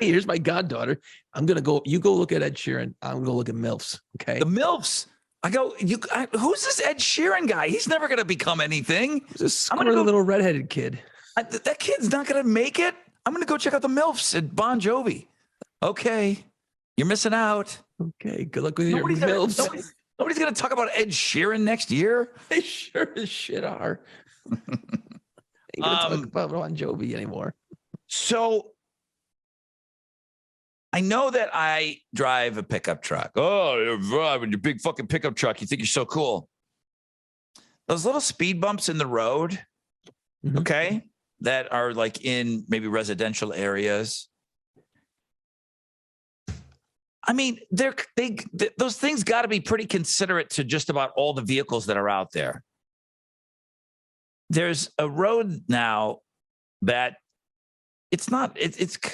Here's my goddaughter. You go look at Ed Sheeran. I'm gonna go look at MILFs. Okay. The MILFs. Who's this Ed Sheeran guy? He's never gonna become anything. He's a squirrely little redheaded kid. That kid's not gonna make it. I'm gonna go check out the MILFs at Bon Jovi. Okay. You're missing out. Okay. Good luck with your MILFs. Nobody's gonna talk about Ed Sheeran next year. They sure as shit are. Ain't gonna talk about Bon Jovi anymore. So I know that I drive a pickup truck. Oh, you're driving your big fucking pickup truck. You think you're so cool. Those little speed bumps in the road, okay, that are like in maybe residential areas. I mean, those things got to be pretty considerate to just about all the vehicles that are out there. There's a road now that it's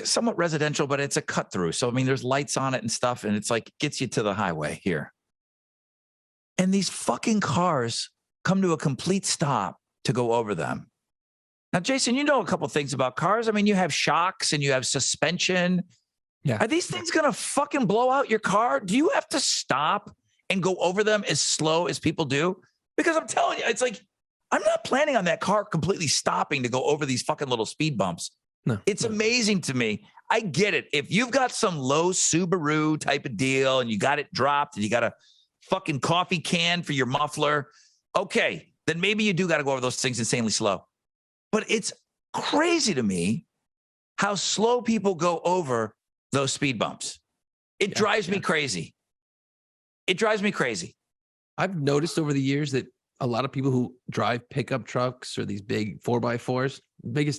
somewhat residential, but it's a cut through. So, I mean, there's lights on it and stuff, and it's like gets you to the highway here. And these fucking cars come to a complete stop to go over them. Now, Jason, you know a couple things about cars. I mean, you have shocks and you have suspension. Yeah. Are these things going to fucking blow out your car? Do you have to stop and go over them as slow as people do? Because I'm telling you, it's like, I'm not planning on that car completely stopping to go over these fucking little speed bumps. No. It's amazing to me. I get it. If you've got some low Subaru type of deal and you got it dropped and you got a fucking coffee can for your muffler, okay, then maybe you do got to go over those things insanely slow. But it's crazy to me how slow people go over those speed bumps. It drives me crazy. It drives me crazy. I've noticed over the years that a lot of people who drive pickup trucks or these big 4x4s, they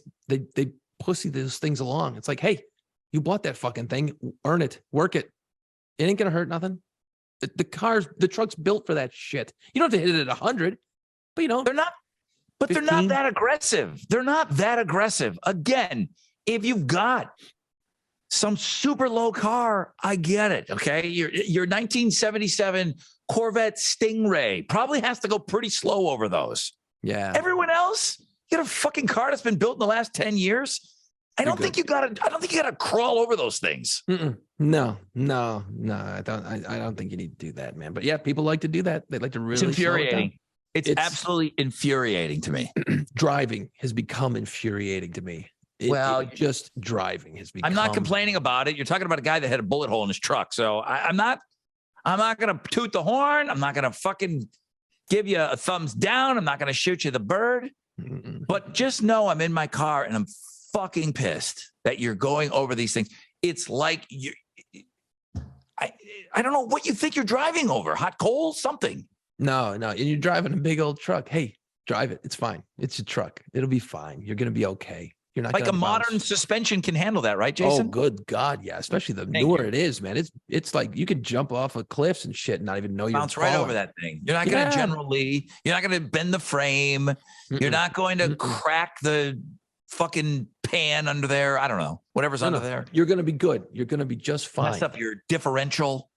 pussy those things along. It's like, hey, you bought that fucking thing, earn it, work it. It ain't gonna hurt nothing. The truck's built for that shit. You don't have to hit it at 100, but you know they're not. But 15. They're not that aggressive. They're not that aggressive. Again, if you've got some super low car, I get it. Okay, your 1977 Corvette Stingray probably has to go pretty slow over those. Yeah. Everyone else, you got a fucking car that's been built in the last 10 years. I don't think you gotta crawl over those things. No. I don't think you need to do that, man. But yeah, people like to do that. They like to really. It's infuriating. It's absolutely infuriating to me. Driving has become infuriating to me. Just driving has become. I'm not complaining about it. You're talking about a guy that had a bullet hole in his truck. So I'm not going to toot the horn. I'm not going to fucking give you a thumbs down. I'm not going to shoot you the bird. But just know I'm in my car and I'm fucking pissed that you're going over these things. It's like I don't know what you think you're driving over. Hot coals, something. No. And you're driving a big old truck. Hey, drive it. It's fine. It's a truck. It'll be fine. You're going to be okay. You're not like a modern suspension can handle that, right, Jason? Oh, good God, yeah. Especially the newer it is, man. It's like you could jump off of cliffs and shit and not even know you're bounce right over that thing. You're not going to you're not going to bend the frame. You're not going to crack the fucking pan under there. I don't know. Whatever's under there. You're going to be good. You're going to be just fine. Mess up your differential.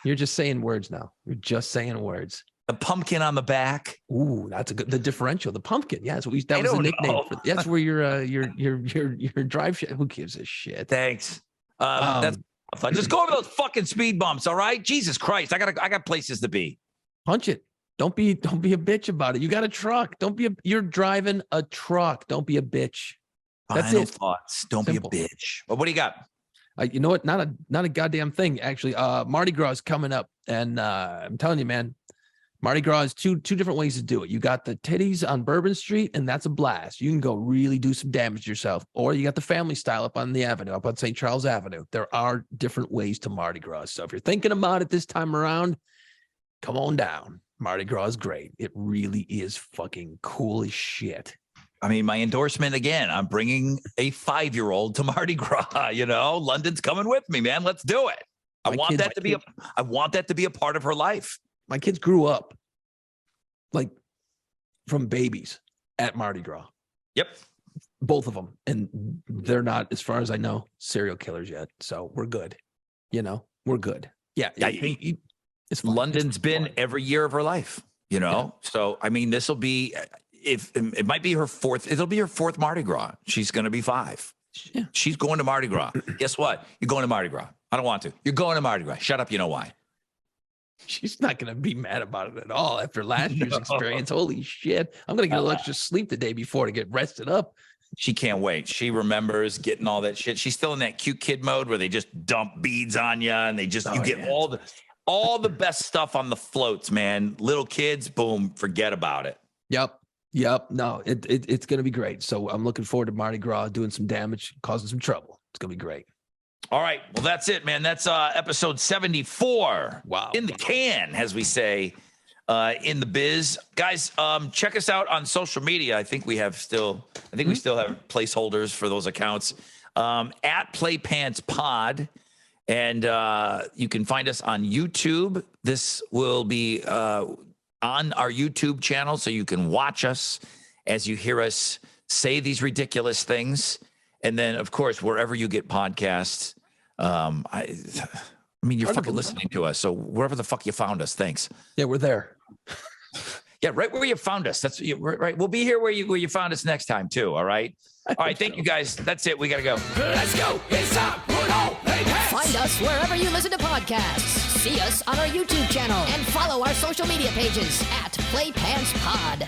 You're just saying words now. You're just saying words. The pumpkin on the back. Ooh, that's a good. The differential, the pumpkin. Yeah, that was the nickname. That's where your drive. Who gives a shit? Thanks. That's fun. Just go over those fucking speed bumps. All right. Jesus Christ. I got places to be. Punch it. Don't be a bitch about it. You got a truck. You're driving a truck. Don't be a bitch. That's Final it. thoughts. Don't Simple. be a bitch. But what do you got? You know what? Not a goddamn thing. Actually, Mardi Gras is coming up, and I'm telling you, man. Mardi Gras is two different ways to do it. You got the titties on Bourbon Street, and that's a blast. You can go really do some damage to yourself. Or you got the family style up on the avenue, up on St. Charles Avenue. There are different ways to Mardi Gras. So if you're thinking about it this time around, come on down. Mardi Gras is great. It really is fucking cool as shit. I mean, my endorsement again, I'm bringing a 5-year-old to Mardi Gras. London's coming with me, man. Let's do it. I want that to be a part of her life. My kids grew up like from babies at Mardi Gras. Yep. Both of them. And they're not, as far as I know, serial killers yet. So we're good. We're good. Yeah. It's fun. London's been every year of her life, Yeah. So, I mean, this will be, if it might be her it'll be her fourth Mardi Gras. She's going to be 5. Yeah. She's going to Mardi Gras. Guess what? You're going to Mardi Gras. I don't want to. You're going to Mardi Gras. Shut up. You know why? She's not going to be mad about it at all after last year's experience. Holy shit. I'm going to get a little extra sleep the day before to get rested up. She can't wait. She remembers getting all that shit. She's still in that cute kid mode where they just dump beads on you and they just, you get all the best stuff on the floats, man. Little kids, boom, forget about it. Yep. No, it's going to be great. So I'm looking forward to Mardi Gras doing some damage, causing some trouble. It's going to be great. All right. Well, that's it, man. That's episode 74. Wow. In the can, as we say in the biz. Guys, check us out on social media. I think we still have placeholders for those accounts. At PlayPantsPod. And you can find us on YouTube. This will be on our YouTube channel, so you can watch us as you hear us say these ridiculous things. And then, of course, wherever you get podcasts, I mean, you're fucking listening to us. So wherever the fuck you found us, thanks. Yeah, we're there. Yeah, right where you found us. That's right. We'll be here where you found us next time too. All right. All right. Thank you guys. That's it. We gotta go. Let's go. It's time. Put on play pants. Find us wherever you listen to podcasts. See us on our YouTube channel and follow our social media pages at PlayPantsPod.